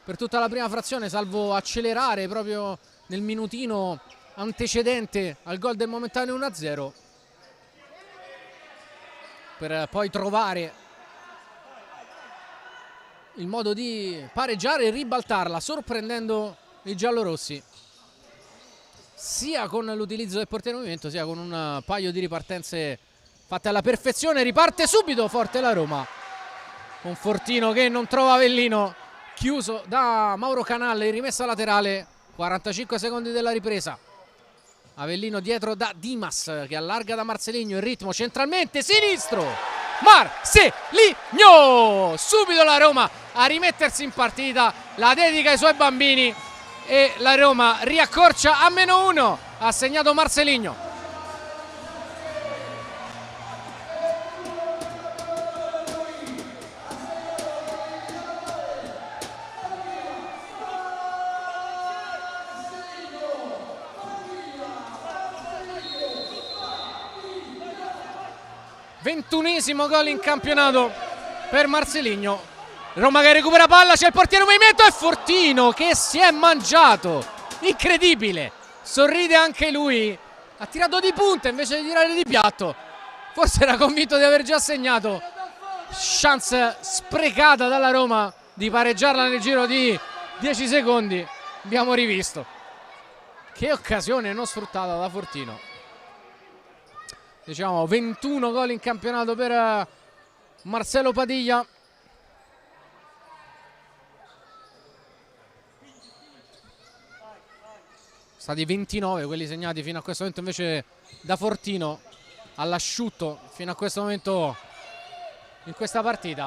per tutta la prima frazione, salvo accelerare proprio nel minutino antecedente al gol del momentaneo 1-0, per poi trovare il modo di pareggiare e ribaltarla, sorprendendo i giallorossi sia con l'utilizzo del portiere in movimento sia con un paio di ripartenze fatte alla perfezione. Riparte subito forte la Roma con Fortino che non trova Avellino, chiuso da Mauro Canale, rimessa laterale, 45 secondi della ripresa. Avellino dietro da Dimas che allarga da Marceligno, il ritmo centralmente sinistro, Marceligno, subito la Roma a rimettersi in partita, la dedica ai suoi bambini e la Roma riaccorcia a -1, ha segnato Marceligno. Ventunesimo gol in campionato per Marceligno. Roma che recupera palla, c'è il portiere in movimento e Fortino che si è mangiato, incredibile, sorride anche lui, ha tirato di punta invece di tirare di piatto, forse era convinto di aver già segnato. Chance sprecata dalla Roma di pareggiarla nel giro di 10 secondi. Abbiamo rivisto che occasione non sfruttata da Fortino. Diciamo 21 gol in campionato per Marcelo Padilla. Stati 29 quelli segnati fino a questo momento invece da Fortino, all'asciutto fino a questo momento in questa partita.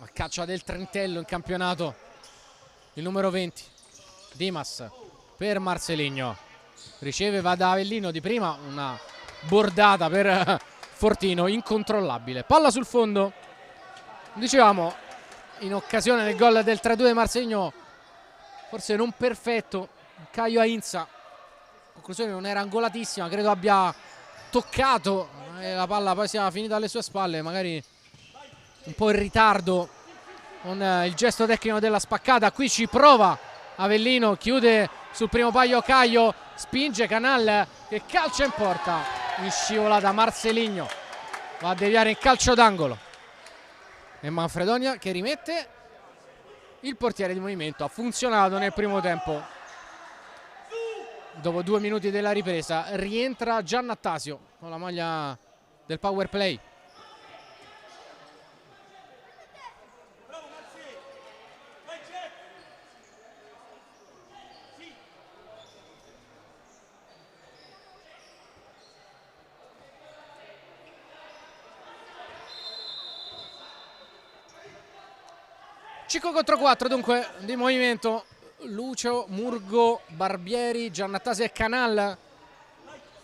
A caccia del trentello in campionato il numero 20 Dimas per Marceligno. Riceve, va da Avellino di prima, una bordata per Fortino incontrollabile. Palla sul fondo, dicevamo in occasione del gol del 3-2 Marceligno, forse non perfetto, Caio Ainza, conclusione non era angolatissima, credo abbia toccato e la palla poi sia finita alle sue spalle, magari un po' in ritardo con il gesto tecnico della spaccata. Qui ci prova Avellino, chiude sul primo paio Caio, spinge Canal che calcia in porta, in scivolata Marceligno va a deviare in calcio d'angolo e Manfredonia che rimette il portiere di movimento. Ha funzionato nel primo tempo, dopo 2 minuti della ripresa rientra Giannattasio con la maglia del power play. Cinque contro 4 dunque di movimento. Lucio, Murgo, Barbieri, Giannattasio e Canal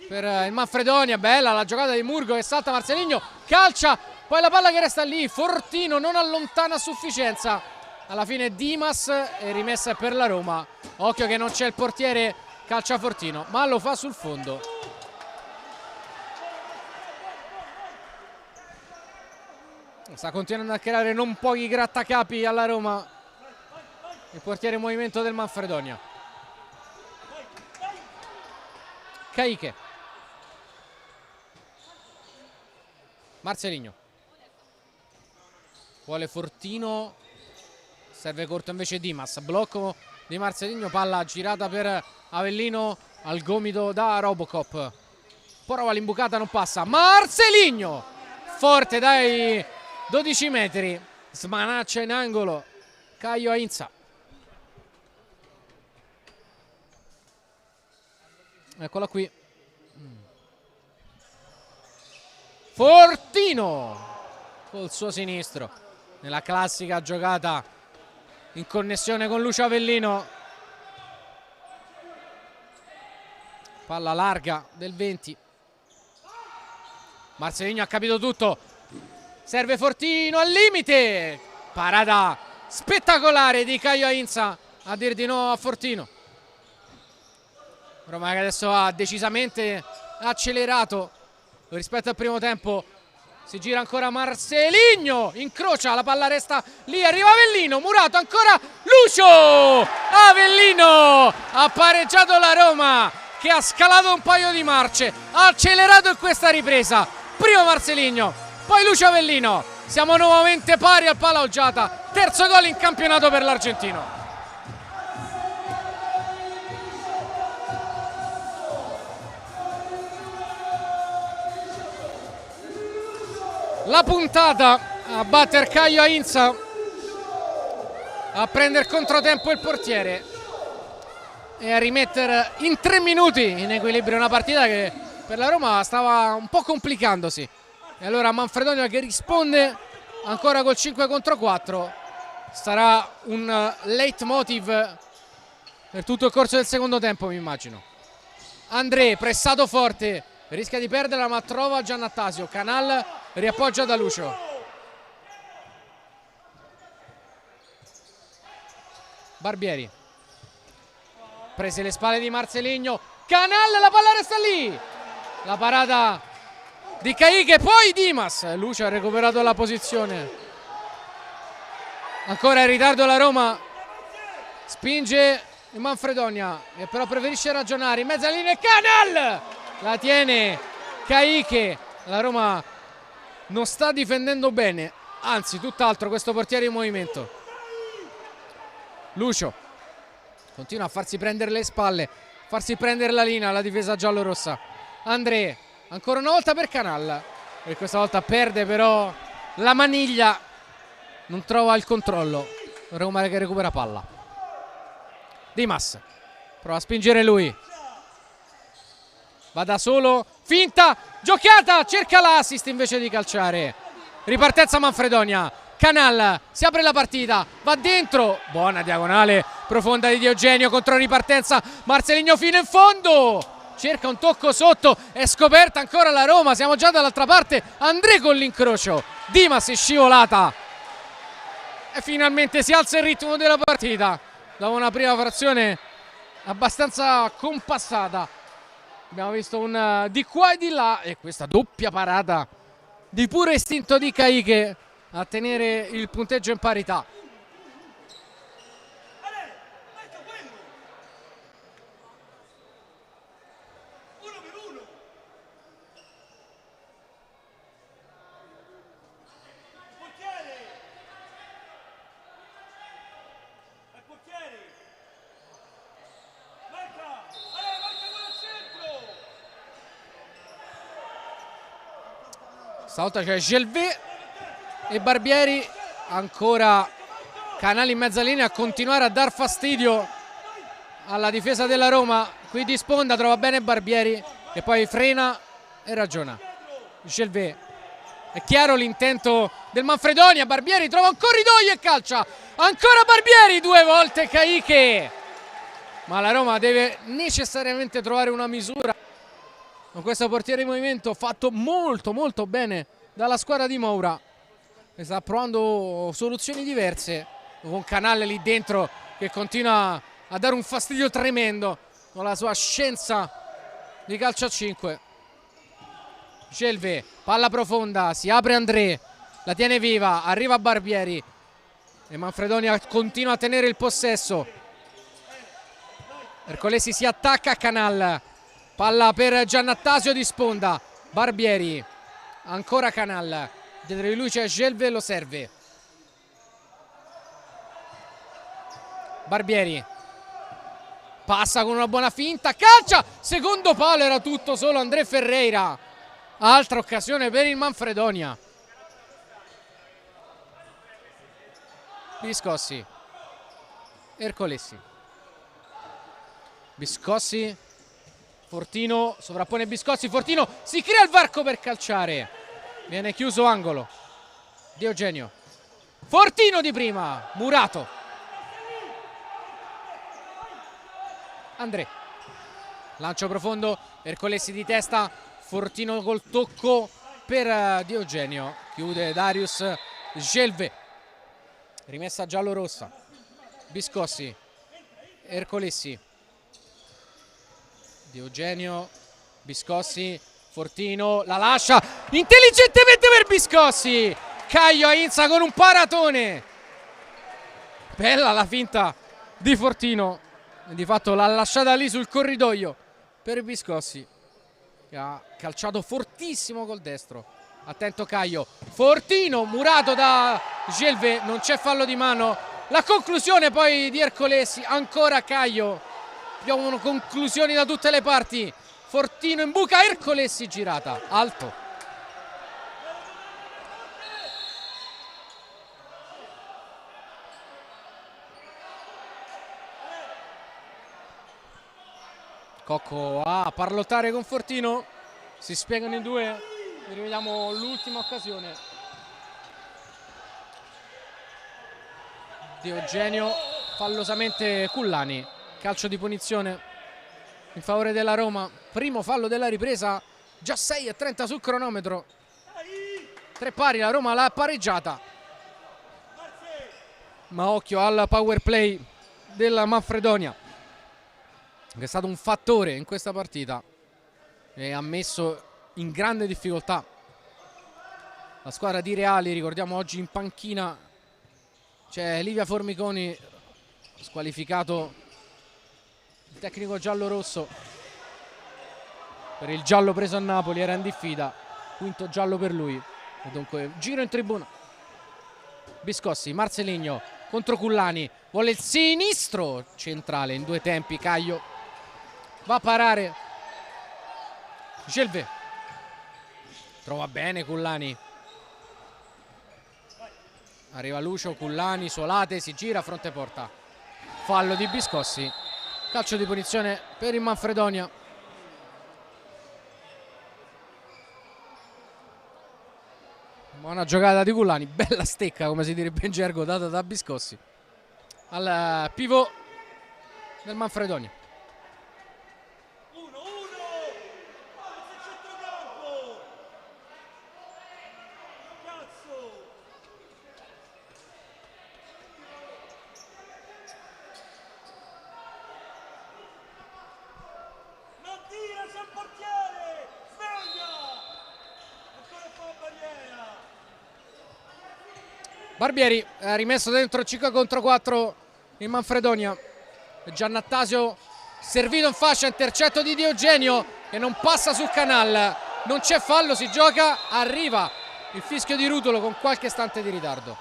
per il Manfredonia. Bella la giocata di Murgo che salta Marceligno, calcia, poi la palla che resta lì, Fortino non allontana a sufficienza, alla fine Dimas e rimessa per la Roma. Occhio che non c'è il portiere, calcia Fortino ma lo fa sul fondo. Sta continuando a creare non pochi grattacapi alla Roma il portiere in movimento del Manfredonia. Caiche, Marceligno, vuole Fortino, serve corto invece Dimas, blocco di Marceligno, palla girata per Avellino al gomito da Robocop. prova l'imbucata, non passa. Marcelinho, forte dai 12 metri, smanaccia in angolo Caio Ainza. Eccola qui. Fortino col suo sinistro nella classica giocata in connessione con Lucio Avellino. Palla larga del 20. Marcelinho ha capito tutto, serve Fortino al limite, parata spettacolare di Caio Ainza a dir di no a Fortino. Roma che adesso ha decisamente accelerato rispetto al primo tempo. Si gira ancora Marcelinho, incrocia, la palla resta lì, arriva Avellino, Murato ancora, Lucio Avellino ha pareggiato la Roma che ha scalato un paio di marce, ha accelerato in questa ripresa. Prima Marcelinho, poi Lucio Avellino, siamo nuovamente pari al palo Olgiata, terzo gol in campionato per l'Argentino. La puntata a batter Caio Ainza, a prendere controtempo il portiere e a rimettere in 3 minuti in equilibrio una partita che per la Roma stava un po' complicandosi. E allora Manfredonia che risponde ancora col 5 contro 4 sarà un leitmotiv per tutto il corso del secondo tempo, mi immagino. André pressato forte, rischia di perderla ma trova Giannattasio, Canal riappoggia da Lucio. Barbieri, prese le spalle di Marcelinho, Canal, la palla resta lì, la parata di Caicche, poi Dimas, Lucio ha recuperato la posizione, ancora in ritardo la Roma, spinge il Manfredonia che però preferisce ragionare in mezza linea, Canal la tiene Caicche. La Roma non sta difendendo bene, anzi tutt'altro questo portiere in movimento. Lucio continua a farsi prendere le spalle, farsi prendere la linea, la difesa giallorossa. André ancora una volta per Canal e questa volta perde però la maniglia, non trova il controllo. Roma che recupera palla. Dimas prova a spingere lui, va da solo, finta, giocata, cerca l'assist invece di calciare. Ripartenza Manfredonia, Canal, si apre la partita, va dentro, buona diagonale profonda di Diogenio, contro ripartenza, Marcelinho fino in fondo, cerca un tocco sotto, è scoperta ancora la Roma, siamo già dall'altra parte, André con l'incrocio, Dimas è scivolata e finalmente si alza il ritmo della partita dopo una prima frazione abbastanza compassata. Abbiamo visto un di qua e di là e questa doppia parata di puro istinto di Caicche a tenere il punteggio in parità. Stavolta c'è Gelvé e Barbieri, ancora Canali in mezza linea a continuare a dar fastidio alla difesa della Roma. Qui di sponda trova bene Barbieri e poi frena e ragiona. Gelvé, è chiaro l'intento del Manfredonia, Barbieri trova un corridoio e calcia, ancora Barbieri, 2 volte Caicche, ma la Roma deve necessariamente trovare una misura con questo portiere in movimento fatto molto molto bene dalla squadra di Moura, che sta provando soluzioni diverse con Canale lì dentro che continua a dare un fastidio tremendo con la sua scienza di calcio a 5. Gelvé, palla profonda, si apre André, la tiene viva, arriva Barbieri e Manfredonia continua a tenere il possesso. Ercolesi si attacca a Canal, palla per Giannattasio di sponda, Barbieri, ancora Canal, dietro di lui c'è Gelvé, lo serve. Barbieri, passa con una buona finta, calcia, secondo palo, era tutto solo André Ferreira. Altra occasione per il Manfredonia. Biscossi, Ercolesi, Biscossi, Fortino sovrappone Biscossi, Fortino si crea il varco per calciare, viene chiuso angolo. Di Eugenio, Fortino di prima, Murato, André, lancio profondo, Ercolesi di testa, Fortino col tocco per Di Eugenio, chiude Darius Gelve, rimessa giallo-rossa. Biscossi, Ercolesi, Di Eugenio, Biscossi, Fortino, la lascia intelligentemente per Biscossi. Caio Ainza con un paratone. Bella la finta di Fortino. Di fatto l'ha lasciata lì sul corridoio per Biscossi, che ha calciato fortissimo col destro. Attento Caio, Fortino, murato da Gelve, non c'è fallo di mano. La conclusione poi di Ercolesi, ancora Caio, piovono conclusioni da tutte le parti. Fortino in buca, Ercolesi girata, alto. Cocco a parlottare con Fortino, si spiegano in due, rivediamo l'ultima occasione. Di Eugenio, fallosamente Cullani, calcio di punizione in favore della Roma, primo fallo della ripresa, già 6:30 sul cronometro, 3 pari, la Roma l'ha pareggiata, ma occhio al power play della Manfredonia, che è stato un fattore in questa partita e ha messo in grande difficoltà la squadra di Reali. Ricordiamo oggi in panchina c'è Livia Formiconi, squalificato il tecnico giallo-rosso per il giallo preso a Napoli, era in diffida, quinto giallo per lui e dunque giro in tribuna. Biscossi, Marceligno contro Cullani, vuole il sinistro centrale in due tempi, Caio va a parare, Gelve trova bene Cullani, arriva Lucio, Cullani, Solate, si gira, fronte porta, fallo di Biscossi, calcio di punizione per il Manfredonia. Buona giocata di Cullani, bella stecca come si direbbe in gergo data da Biscossi al pivot del Manfredonia. Barbieri ha rimesso dentro 5 contro 4 in Manfredonia. Giannattasio servito in fascia, intercetto di Di Eugenio che non passa sul canal, non c'è fallo, si gioca, arriva il fischio di Rutolo con qualche istante di ritardo.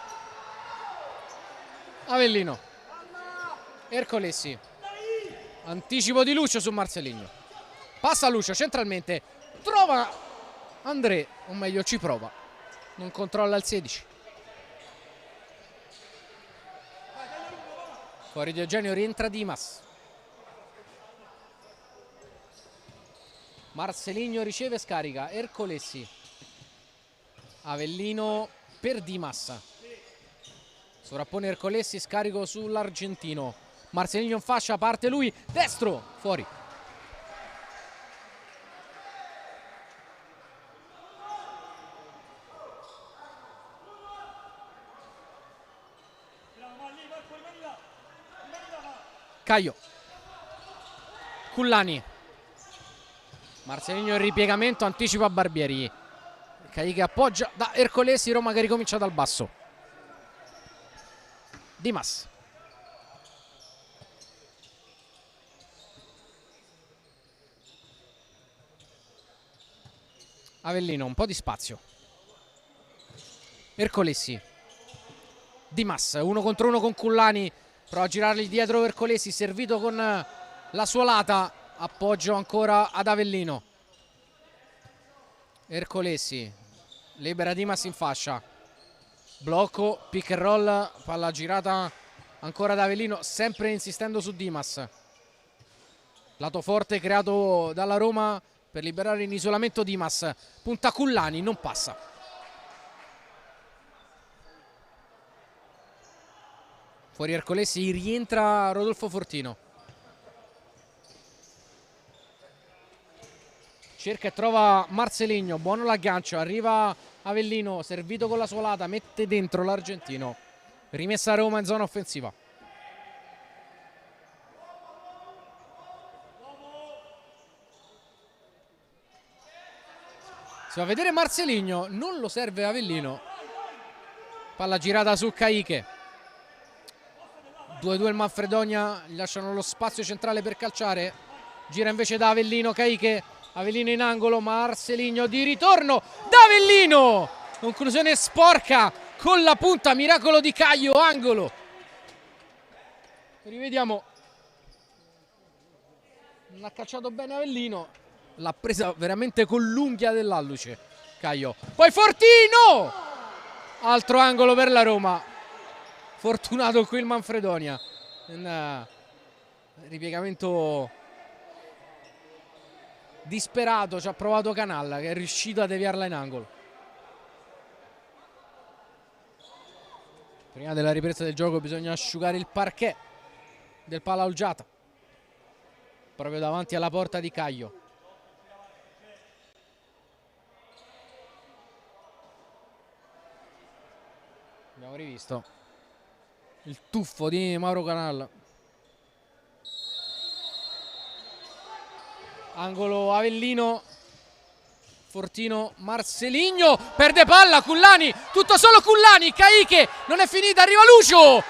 Avellino, Ercolesi, anticipo di Lucio su Marceligno, passa Lucio centralmente, trova André, o meglio ci prova, non controlla il 16. Fuori Di Eugenio, rientra Dimas. Marceligno riceve, scarica, Ercolesi. Avellino per Dimas. Sovrappone Ercolesi, scarico sull'argentino. Marceligno in fascia, parte lui, destro, fuori. Caio, Cullani, Marceligno in ripiegamento, anticipa Barbieri, Caio che appoggia da Ercolesi, Roma che ricomincia dal basso. Dimas, Avellino, un po' di spazio, Ercolesi, Dimas, 1 contro 1 con Cullani, prova a girargli dietro Ercolesi, servito con la Suolata, appoggio ancora ad Avellino. Ercolesi libera Dimas in fascia, blocco, pick and roll, palla girata ancora da Avellino, sempre insistendo su Dimas. Lato forte creato dalla Roma per liberare in isolamento Dimas, punta Cullani, non passa. Fuori Ercolesi, rientra Rodolfo Fortino. Cerca e trova Marceligno, buono l'aggancio, arriva Avellino, servito con la Suolata, mette dentro l'argentino. Rimessa a Roma in zona offensiva. Si va a vedere Marceligno, non lo serve Avellino. Palla girata su Caiche. 2-2 il Manfredonia, gli lasciano lo spazio centrale per calciare. Gira invece da Avellino, Caiche. Avellino in angolo, Marceligno di ritorno da Avellino. Conclusione sporca con la punta, miracolo di Caio, angolo. Rivediamo. Non ha calciato bene Avellino. L'ha presa veramente con l'unghia dell'alluce Caio. Poi Fortino! Altro angolo per la Roma. Fortunato qui il Manfredonia. Un ripiegamento disperato, ci ha provato Canalla che è riuscito a deviarla in angolo. Prima della ripresa del gioco bisogna asciugare il parquet del Palaolgiata, proprio davanti alla porta di Caio. Abbiamo rivisto il tuffo di Mauro Canalla. Angolo Avellino, Fortino, Marceligno, perde palla, Cullani, tutto solo Cullani, Caiche, non è finita, arriva Lucio,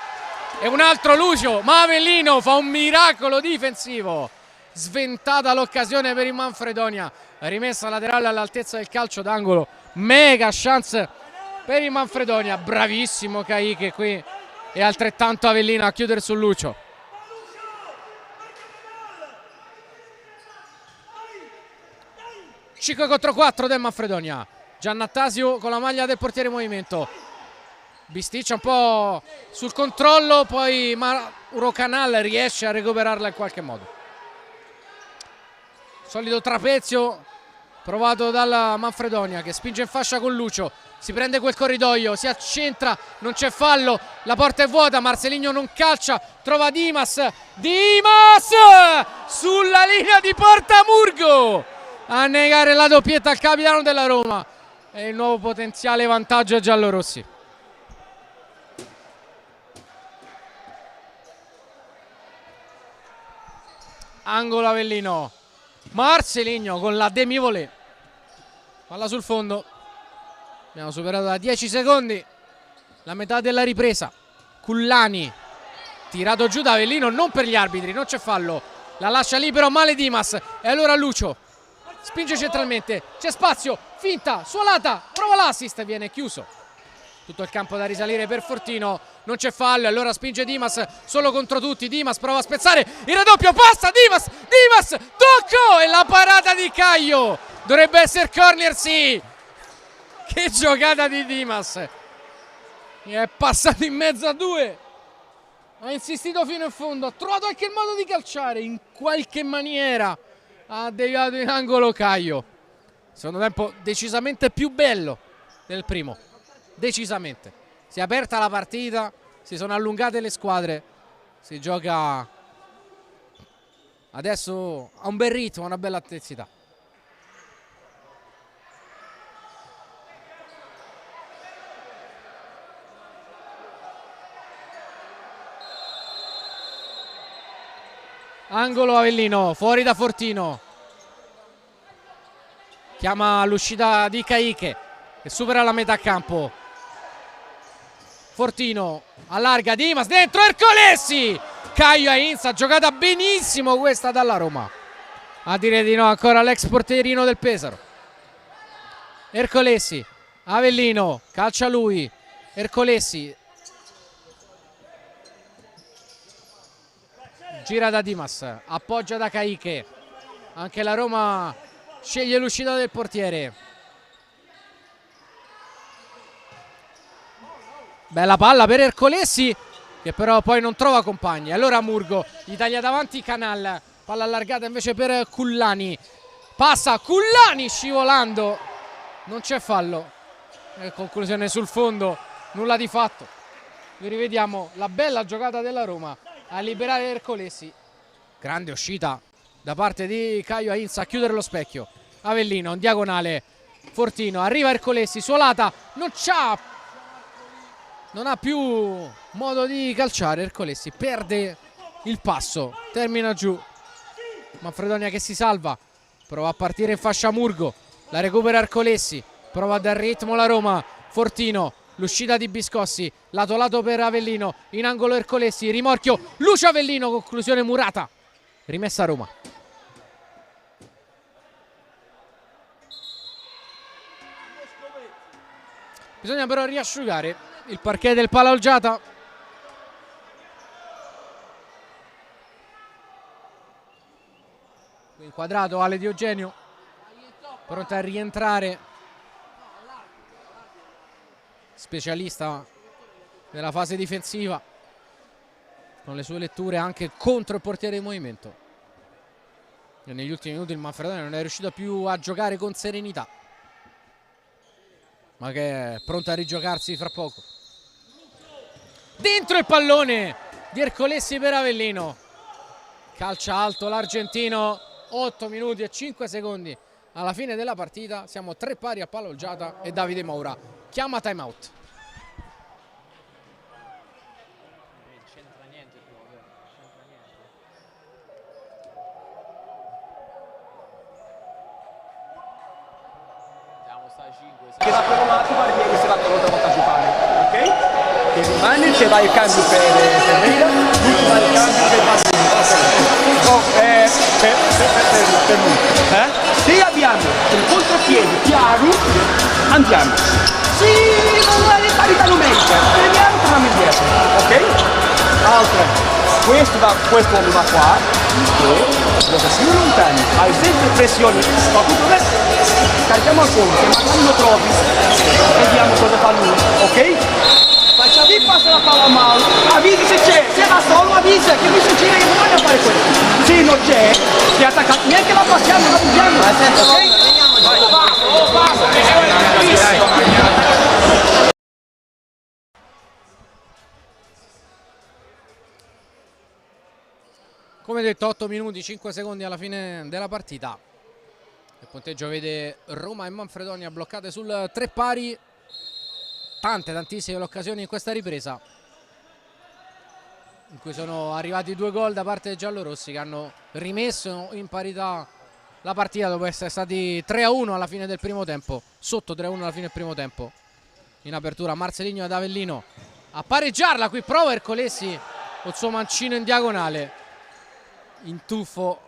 e un altro Lucio, ma Avellino fa un miracolo difensivo, sventata l'occasione per il Manfredonia, rimessa laterale all'altezza del calcio d'angolo, mega chance per il Manfredonia, bravissimo Caiche qui, e altrettanto Avellino a chiudere su Lucio. 5 contro 4 del Manfredonia. Giannattasio con la maglia del portiere in movimento. Bisticcia un po' sul controllo, poi Mauro Canal riesce a recuperarla in qualche modo. Solito trapezio provato dalla Manfredonia che spinge in fascia con Lucio. Si prende quel corridoio, si accentra, non c'è fallo, la porta è vuota, Marceligno non calcia, trova Dimas. Dimas sulla linea di porta Murgo a negare la doppietta al capitano della Roma e il nuovo potenziale vantaggio ai giallorossi. Angolo Avellino, Marceligno con la demi-volée, palla sul fondo, abbiamo superato da 10 secondi la metà della ripresa. Cullani tirato giù da Avellino, non per gli arbitri, non c'è fallo, la lascia libero male Dimas e allora Lucio spinge centralmente, c'è spazio, finta, Suolata, prova l'assist, viene chiuso. Tutto il campo da risalire per Fortino, non c'è fallo, allora spinge Dimas solo contro tutti, Dimas prova a spezzare, il raddoppio, passa Dimas, tocco e la parata di Caio, dovrebbe essere corner, sì. Che giocata di Dimas, è passato in mezzo a due, ha insistito fino in fondo, ha trovato anche il modo di calciare, in qualche maniera ha deviato in angolo Caio. Secondo tempo decisamente più bello del primo, decisamente. Si è aperta la partita, si sono allungate le squadre, si gioca adesso a un bel ritmo, a una bella intensità. Angolo Avellino, fuori da Fortino, chiama l'uscita di Caiche che supera la metà campo. Fortino allarga, Dimas dentro, Ercolesi, Caio e Inza, giocata benissimo questa dalla Roma, a dire di no ancora l'ex portierino del Pesaro. Ercolesi, Avellino, calcia lui, Ercolesi gira da Dimas, appoggia da Caiche, anche la Roma sceglie l'uscita del portiere. Bella palla per Ercolesi, che però poi non trova compagni. Allora Murgo gli taglia davanti Canal, palla allargata invece per Cullani, passa Cullani scivolando, non c'è fallo. Conclusione sul fondo, nulla di fatto. Vi rivediamo la bella giocata della Roma a liberare Ercolesi. Grande uscita da parte di Caio Ainza a chiudere lo specchio. Avellino in diagonale, Fortino, arriva Ercolesi, suolata, non ha più modo di calciare. Ercolesi perde il passo, termina giù. Manfredonia che si salva, prova a partire in fascia Murgo, la recupera Ercolesi, prova a dar ritmo la Roma. Fortino, l'uscita di Biscossi, lato lato per Avellino, in angolo Ercolesi, rimorchio Lucio Avellino, conclusione murata, rimessa a Roma. Bisogna però riasciugare il parquet del Palaolgiata. Inquadrato Ale Di Eugenio, pronta a rientrare, specialista della fase difensiva, con le sue letture anche contro il portiere di movimento. E negli ultimi minuti il Manfredonia non è riuscito più a giocare con serenità, ma che è pronto a rigiocarsi fra poco. Dentro il pallone di Ercolesi per Avellino, calcia alto l'argentino. 8 minuti e 5 secondi alla fine della partita, siamo 3 pari a Palaolgiata e Davide Moura chiama time out. Che va provato, Barbieri si va un'altra volta a giocare, ok? Che rimane, che va il cambio per Ferreira, lui va il cambio per Barbieri. Per lui. Se abbiamo un contropiede chiaro, andiamo. Sì, non è parità numerica, prendiamo con la medietà, ok? Altra. Questo uomo va qua, e gioca più lontano, hai sempre pressioni, fa tutto adesso, carichiamo al fondo, se magari lo trovi, vediamo cosa fa lui, ok? Faccia lì, passa la palla a mano, avvisi se c'è, se va solo avvisa, che mi succede che non voglio fare questo. Se non c'è, si attacca, neanche la passiamo, la buttiamo, ok? Come detto, 8 minuti 5 secondi alla fine della partita. Il punteggio vede Roma e Manfredonia bloccate sul 3 pari. Tantissime le occasioni in questa ripresa, in cui sono arrivati 2 gol da parte dei giallorossi, che hanno rimesso in parità la partita dopo essere stati 3-1 alla fine del primo tempo, sotto 3-1 alla fine del primo tempo. In apertura Marceligno ad Avellino a pareggiarla, qui prova Ercolesi col suo mancino in diagonale, in tuffo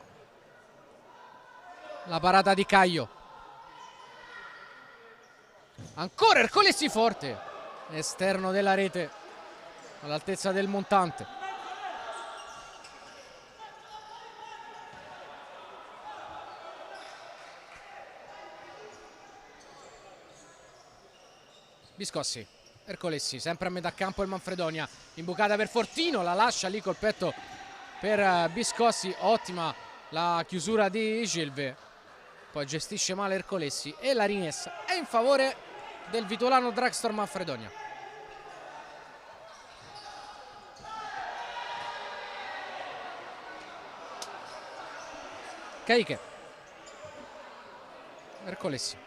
la parata di Caio. Ancora Ercolesi forte, esterno della rete all'altezza del montante. Biscossi, Ercolesi, sempre a metà campo il Manfredonia, imbucata per Fortino, la lascia lì col petto per Biscossi, ottima la chiusura di Gilve, poi gestisce male Ercolesi e la rimessa è in favore del Vitolano Dragstore Manfredonia. Caiche, Ercolesi,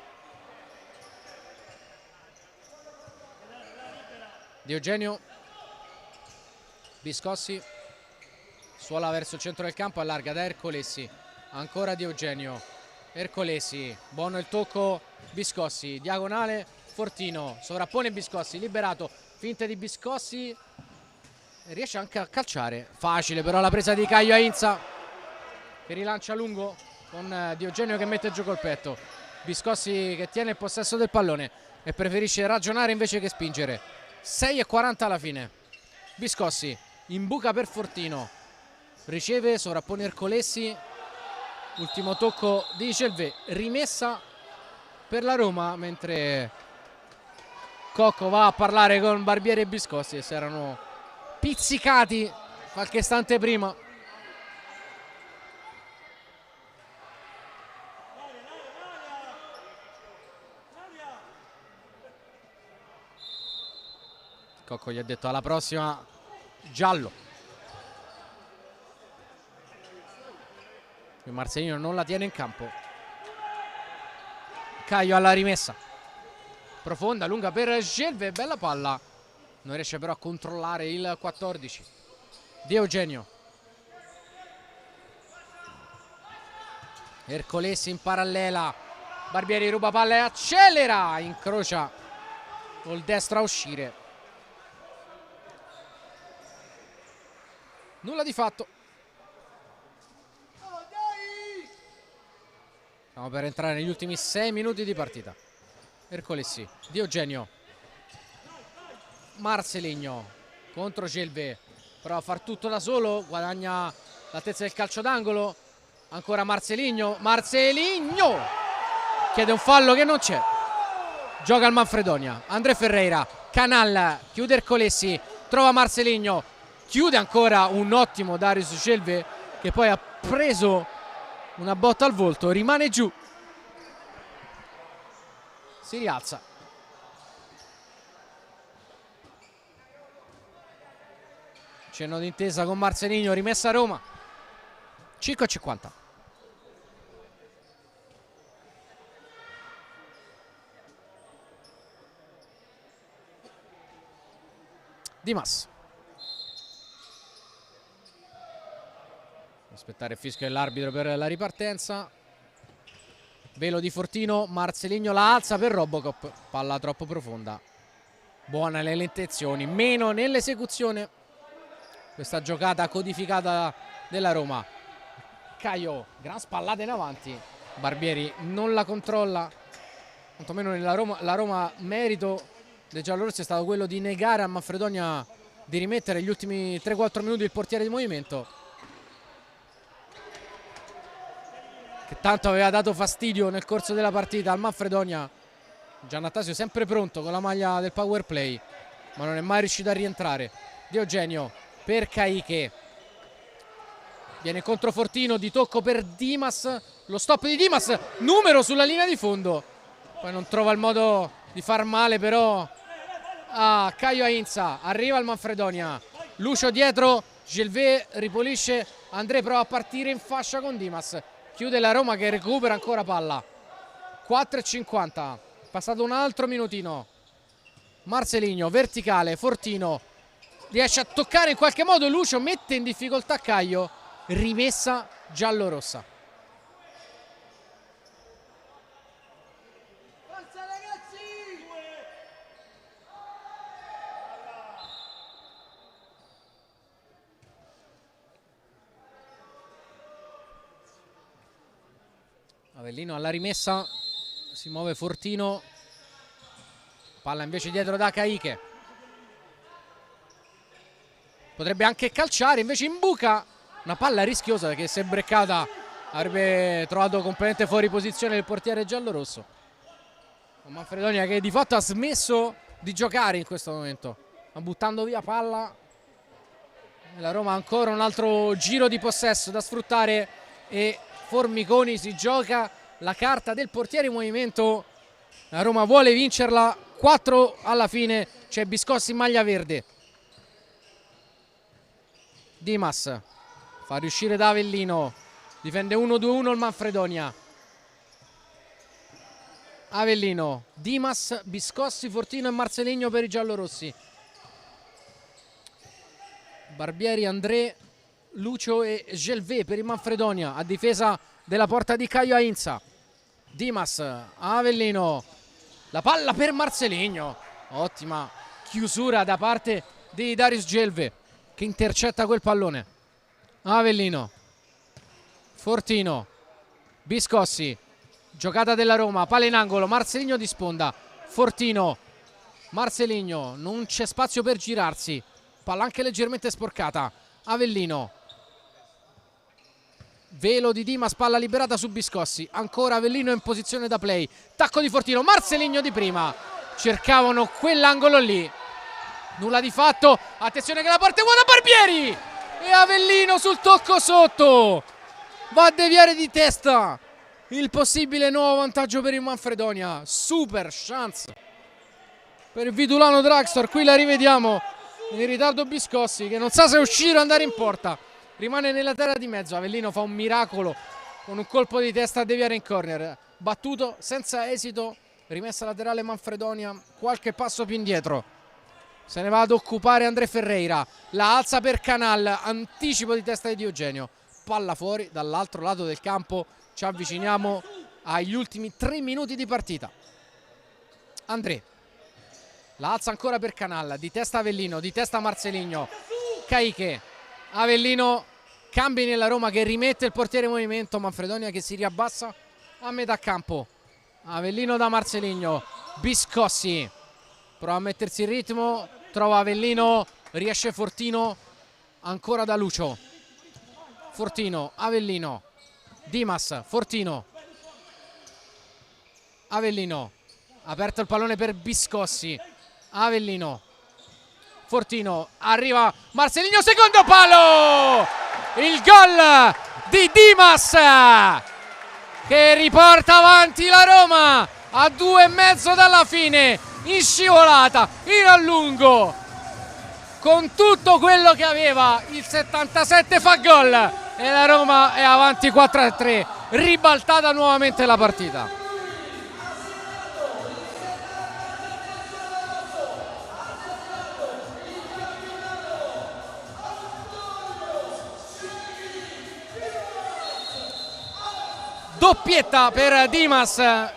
Di Eugenio, Biscossi, suola verso il centro del campo, allarga da Ercolesi, ancora Di Eugenio, Ercolesi, buono il tocco, Biscossi, diagonale, Fortino, sovrappone Biscossi, liberato, finte di Biscossi, riesce anche a calciare, facile però la presa di Caio Ainza, che rilancia lungo con Di Eugenio che mette giù col petto, Biscossi che tiene il possesso del pallone e preferisce ragionare invece che spingere. 6:40 alla fine, Biscossi imbuca per Fortino, riceve, sovrappone Ercolessi, ultimo tocco di Gelvé, rimessa per la Roma, mentre Cocco va a parlare con Barbieri e Biscossi che si erano pizzicati qualche istante prima. Cocco gli ha detto alla prossima giallo. Il Marcelino non la tiene in campo. Caio alla rimessa. Profonda, lunga per Gelvé, bella palla. Non riesce però a controllare il 14. Di Eugenio. Ercolessi in parallela. Barbieri ruba palla e accelera. Incrocia col destro a uscire. Nulla di fatto. Stiamo per entrare negli ultimi 6 minuti di partita. Ercolessi, Di Eugenio, Marceligno contro Gelvé, prova a far tutto da solo, guadagna l'altezza del calcio d'angolo. Ancora Marceligno, Marceligno chiede un fallo che non c'è. Gioca al Manfredonia. André Ferreira, Canal, chiude Ercolessi, trova Marceligno, chiude ancora un ottimo Darius Gelvé che poi ha preso una botta al volto, rimane giù. Si rialza. Cenno d'intesa con Marceligno, rimessa a Roma. 5,50. Dimas. Aspettare il fischio dell'arbitro per la ripartenza. Velo di Fortino, Marceligno la alza per Robocop, palla troppo profonda. Buona nelle intenzioni, meno nell'esecuzione. Questa giocata codificata della Roma. Caio, gran spallata in avanti. Barbieri non la controlla. Quantomeno nella Roma, la Roma, merito dei giallorossi è stato quello di negare a Manfredonia di rimettere gli ultimi 3-4 minuti il portiere di movimento, che tanto aveva dato fastidio nel corso della partita al Manfredonia. Giannattasio sempre pronto con la maglia del power play, ma non è mai riuscito a rientrare. Di Eugenio per Caiche, viene contro Fortino, di tocco per Dimas, lo stop di Dimas, numero sulla linea di fondo, poi non trova il modo di far male però a Caio Ainza. Arriva il Manfredonia, Lucio dietro, Gelvé ripulisce, André prova a partire in fascia con Dimas, chiude la Roma che recupera ancora palla. 4,50, passato un altro minutino. Marceligno, verticale, Fortino riesce a toccare in qualche modo Lucio, mette in difficoltà Caio, rimessa giallorossa. Avellino alla rimessa, si muove Fortino, palla invece dietro da Caiche, potrebbe anche calciare, invece imbuca, una palla rischiosa perché se breccata avrebbe trovato completamente fuori posizione il portiere giallorosso. Manfredonia che di fatto ha smesso di giocare in questo momento, buttando via palla. La Roma ancora un altro giro di possesso da sfruttare e Formiconi si gioca la carta del portiere in movimento. La Roma vuole vincerla, 4 alla fine, c'è Biscossi in maglia verde. Dimas fa riuscire da Avellino, difende 1-2-1 il Manfredonia. Avellino, Dimas, Biscossi, Fortino e Marceligno per i giallorossi. Barbieri, André, Lucio e Gelvé per il Manfredonia, a difesa della porta di Caio Ainza. Dimas, Avellino, la palla per Marceligno, ottima chiusura da parte di Darius Gelvé che intercetta quel pallone. Avellino, Fortino, Biscossi, giocata della Roma, palla in angolo, Marceligno di sponda, Fortino, Marceligno, non c'è spazio per girarsi, palla anche leggermente sporcata. Avellino, Velo di Dimas, palla liberata su Biscossi, ancora Avellino in posizione da play, tacco di Fortino, Marceligno di prima, cercavano quell'angolo lì, nulla di fatto, attenzione che la parte buona Barbieri e Avellino sul tocco sotto, va a deviare di testa, il possibile nuovo vantaggio per il Manfredonia, super chance per il Vitulano Dragstore, qui la rivediamo, in ritardo Biscossi che non sa se uscire o andare in porta. Rimane nella terra di mezzo, Avellino fa un miracolo con un colpo di testa a deviare in corner, battuto senza esito, rimessa laterale Manfredonia, qualche passo più indietro, se ne va ad occupare André Ferreira, la alza per Canal, anticipo di testa di Diogenio, palla fuori dall'altro lato del campo, ci avviciniamo agli ultimi 3 minuti di partita. André, la alza ancora per Canal, di testa Avellino, di testa Marceligno, Caiche, Avellino, cambi nella Roma che rimette il portiere in movimento, Manfredonia che si riabbassa a metà campo, Avellino da Marceligno, Biscossi prova a mettersi in ritmo, trova Avellino, riesce Fortino, ancora da Lucio, Fortino, Avellino, Dimas, Fortino, Avellino, aperto il pallone per Biscossi, Avellino, Fortino, arriva Marceligno, secondo palo, il gol di Dimas che riporta avanti la Roma a 2,5 dalla fine, in scivolata, in allungo, con tutto quello che aveva, il 77 fa gol e la Roma è avanti 4-3, ribaltata nuovamente la partita. Doppietta per Dimas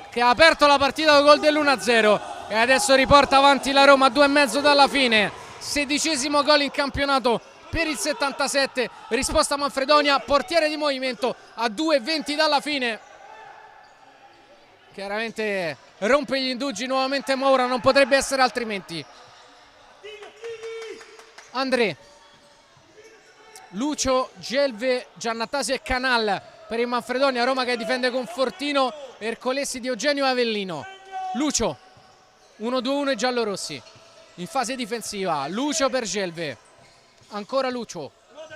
che ha aperto la partita con gol dell'1-0 e adesso riporta avanti la Roma a 2,5 dalla fine, 16° gol in campionato per il 77, risposta Manfredonia, portiere di movimento a 2,20 dalla fine, chiaramente rompe gli indugi nuovamente Moura, non potrebbe essere altrimenti. André, Lucio, Gelve, Giannatasi e Canal per il Manfredonia, Roma che difende con Fortino, Ercolessi, Diogenio e Avellino. Lucio, 1-2-1 i giallorossi in fase difensiva, Lucio per Gelve, ancora Lucio,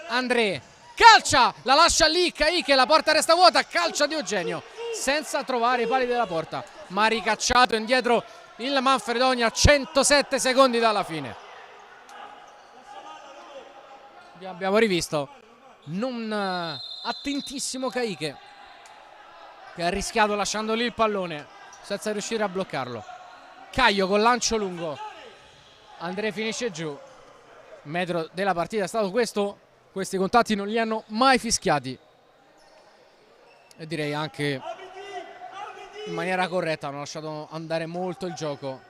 André, calcia, la lascia lì Caiche, la porta resta vuota, calcia Diogenio senza trovare i pali della porta, ma ricacciato indietro il Manfredonia, 107 secondi dalla fine. Abbiamo rivisto, non attentissimo Caiche che ha rischiato lasciando lì il pallone senza riuscire a bloccarlo. Caio con lancio lungo, André finisce giù, metro della partita è stato questo, questi contatti non li hanno mai fischiati e direi anche in maniera corretta, hanno lasciato andare molto il gioco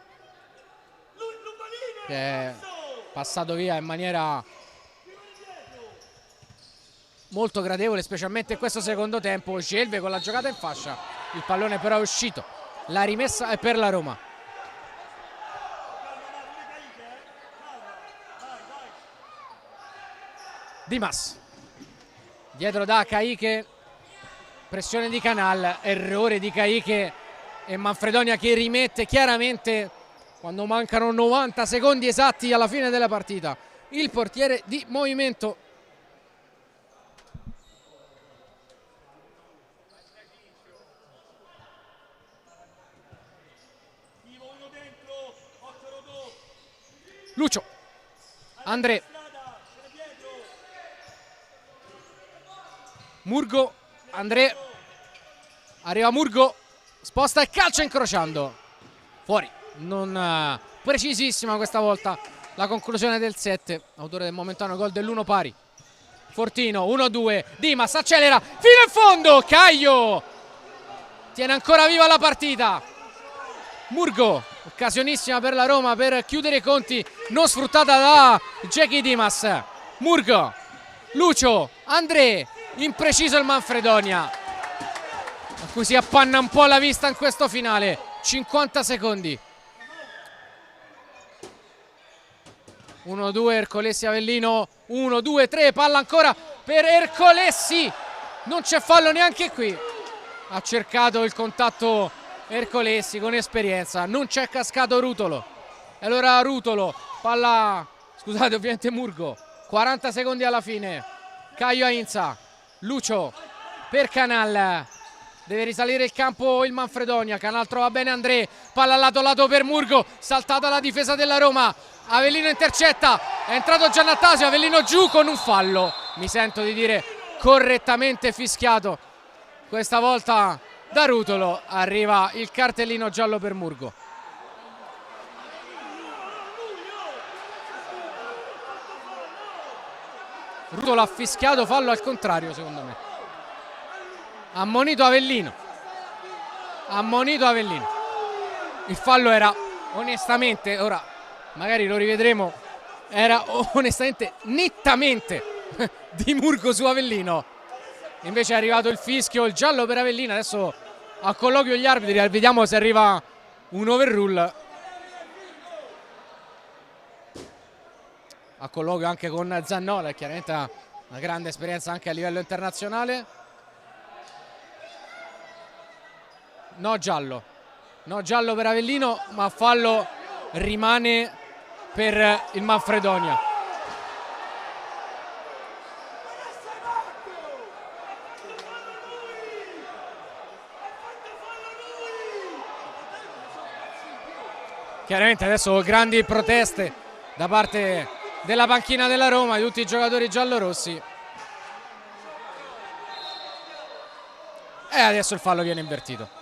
che è passato via in maniera molto gradevole, specialmente in questo secondo tempo. Gelve con la giocata in fascia, il pallone però è uscito, la rimessa è per la Roma. Dimas dietro da Caiche, pressione di Canal, errore di Caiche e Manfredonia che rimette chiaramente quando mancano 90 secondi esatti alla fine della partita il portiere di movimento. Lucio, André, Murgo, André, arriva Murgo, sposta e calcia incrociando, fuori, non precisissima questa volta la conclusione del 7, autore del momentaneo gol dell'1 pari. Fortino, 1-2, Dimas accelera, fino in fondo, Caio tiene ancora viva la partita. Murgo, occasionissima per la Roma per chiudere i conti, non sfruttata da Jackie Dimas. Murgo, Lucio, André, impreciso il Manfredonia, a cui si appanna un po' la vista in questo finale. 50 secondi. 1-2 Ercolessi Avellino, 1-2-3, palla ancora per Ercolessi, Non c'è fallo neanche qui. Ha cercato il contatto Ercolesi con esperienza, non c'è cascato Rutolo. E allora Rutolo, palla, scusate ovviamente Murgo, 40 secondi alla fine. Caio Ainza, Lucio per Canal, deve risalire il campo il Manfredonia. Canal trova bene André, palla lato per Murgo, saltata la difesa della Roma. Avellino intercetta, è entrato Giannattasio, Avellino giù con un fallo, mi sento di dire correttamente fischiato questa volta da Rutolo. Arriva il cartellino giallo per Murgo. Rutolo ha fischiato fallo al contrario, secondo me. Ammonito Avellino. Ammonito Avellino. Il fallo era onestamente, ora magari lo rivedremo, era onestamente nettamente di Murgo su Avellino. Invece è arrivato il fischio, il giallo per Avellino. Adesso a colloquio gli arbitri, vediamo se arriva un overrule. A colloquio anche con Zannola, chiaramente ha una grande esperienza anche a livello internazionale. No giallo per Avellino, ma fallo rimane per il Manfredonia. Chiaramente adesso grandi proteste da parte della panchina della Roma, di tutti i giocatori giallorossi. E adesso il fallo viene invertito.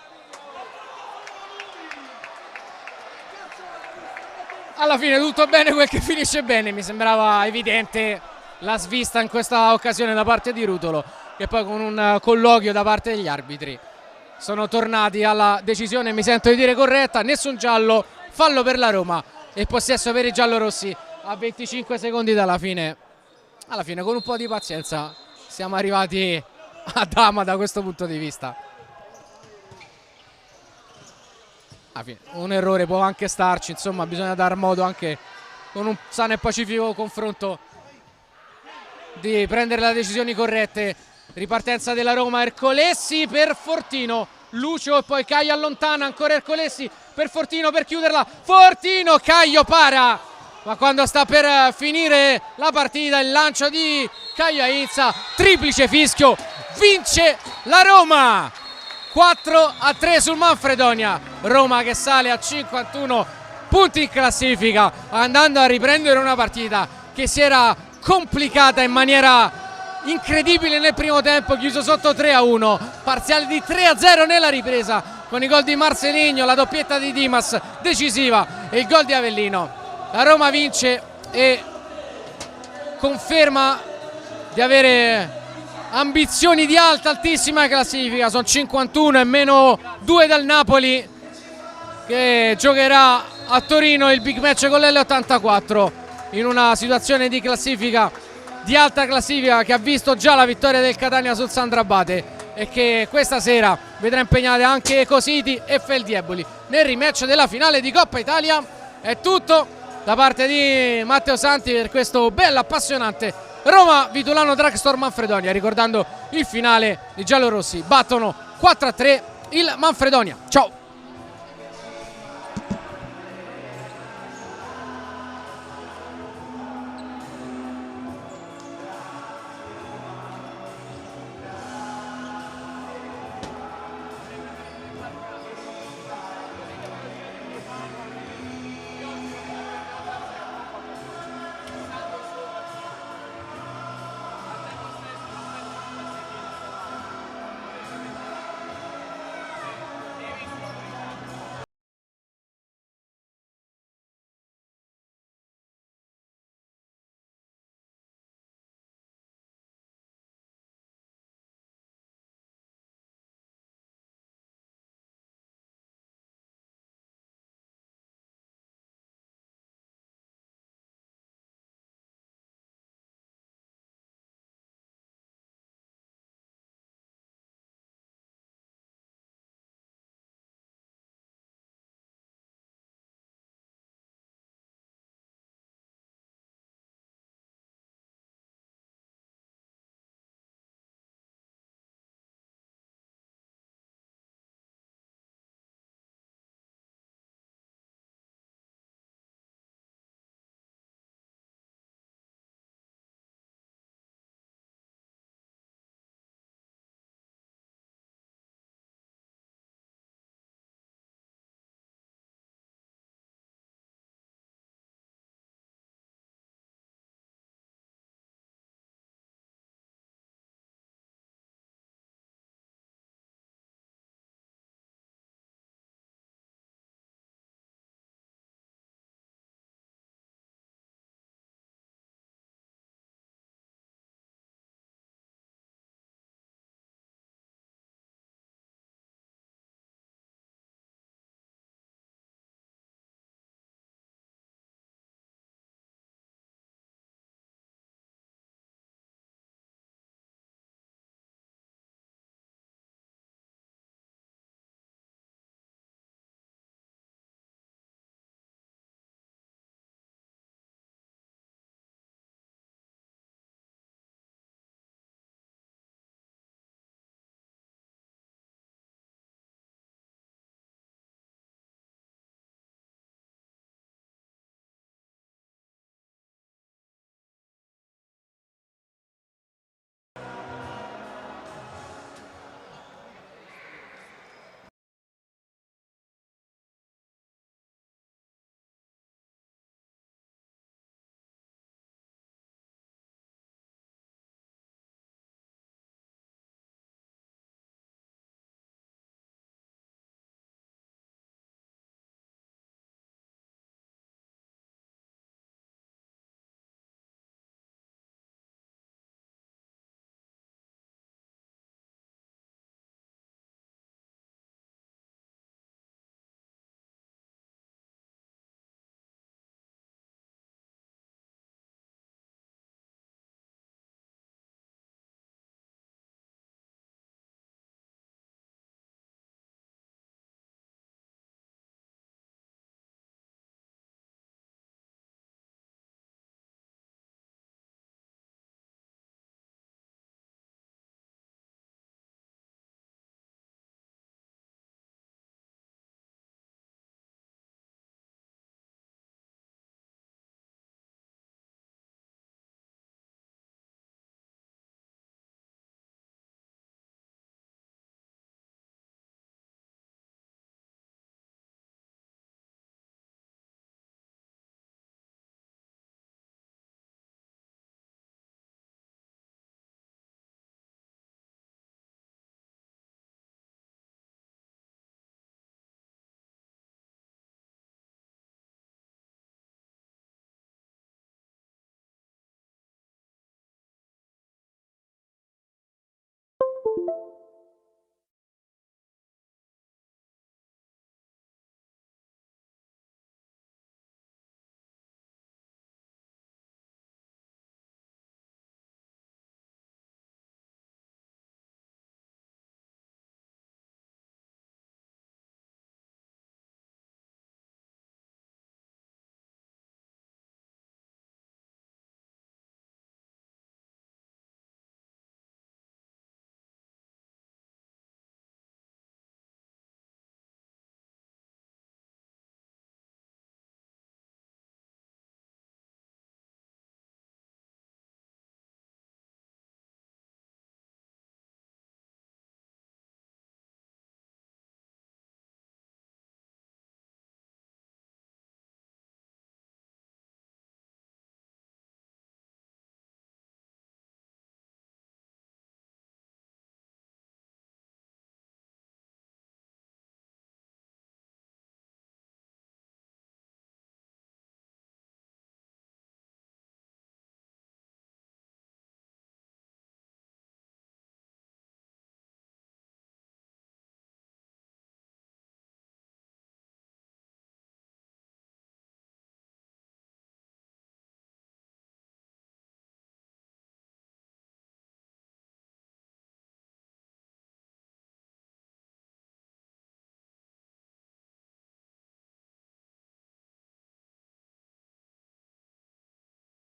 Alla fine tutto bene quel che finisce bene, mi sembrava evidente la svista in questa occasione da parte di Rutolo, che poi con un colloquio da parte degli arbitri sono tornati alla decisione, mi sento di dire corretta, nessun giallo, fallo per la Roma e possesso per i giallorossi a 25 secondi dalla fine. Alla fine con un po' di pazienza siamo arrivati a dama da questo punto di vista. Un errore può anche starci, insomma bisogna dar modo anche con un sano e pacifico confronto di prendere le decisioni corrette. Ripartenza della Roma, Ercolesi per Fortino, Lucio e poi Caio allontana, ancora Ercolesi per Fortino per chiuderla, Fortino, Caio para, ma quando sta per finire la partita il lancio di Caio Ainza, triplice fischio, vince la Roma 4-3 sul Manfredonia. Roma che sale a 51 punti in classifica, andando a riprendere una partita che si era complicata in maniera incredibile nel primo tempo, chiuso sotto 3-1, parziale di 3-0 nella ripresa con i gol di Marcelinho, la doppietta di Dimas decisiva e il gol di Avellino. La Roma vince e conferma di avere ambizioni di altissima classifica. Sono 51 e meno 2 dal Napoli, che giocherà a Torino il big match con l'L84 in una situazione di classifica, di alta classifica, che ha visto già la vittoria del Catania sul Sandrabate e che questa sera vedrà impegnate anche Cositi e Feldieboli nel rematch della finale di Coppa Italia. È tutto da parte di Matteo Santi per questo bello appassionante Roma Vitulano Dragstore Manfredonia, ricordando il finale, i giallorossi battono 4-3 il Manfredonia. Ciao!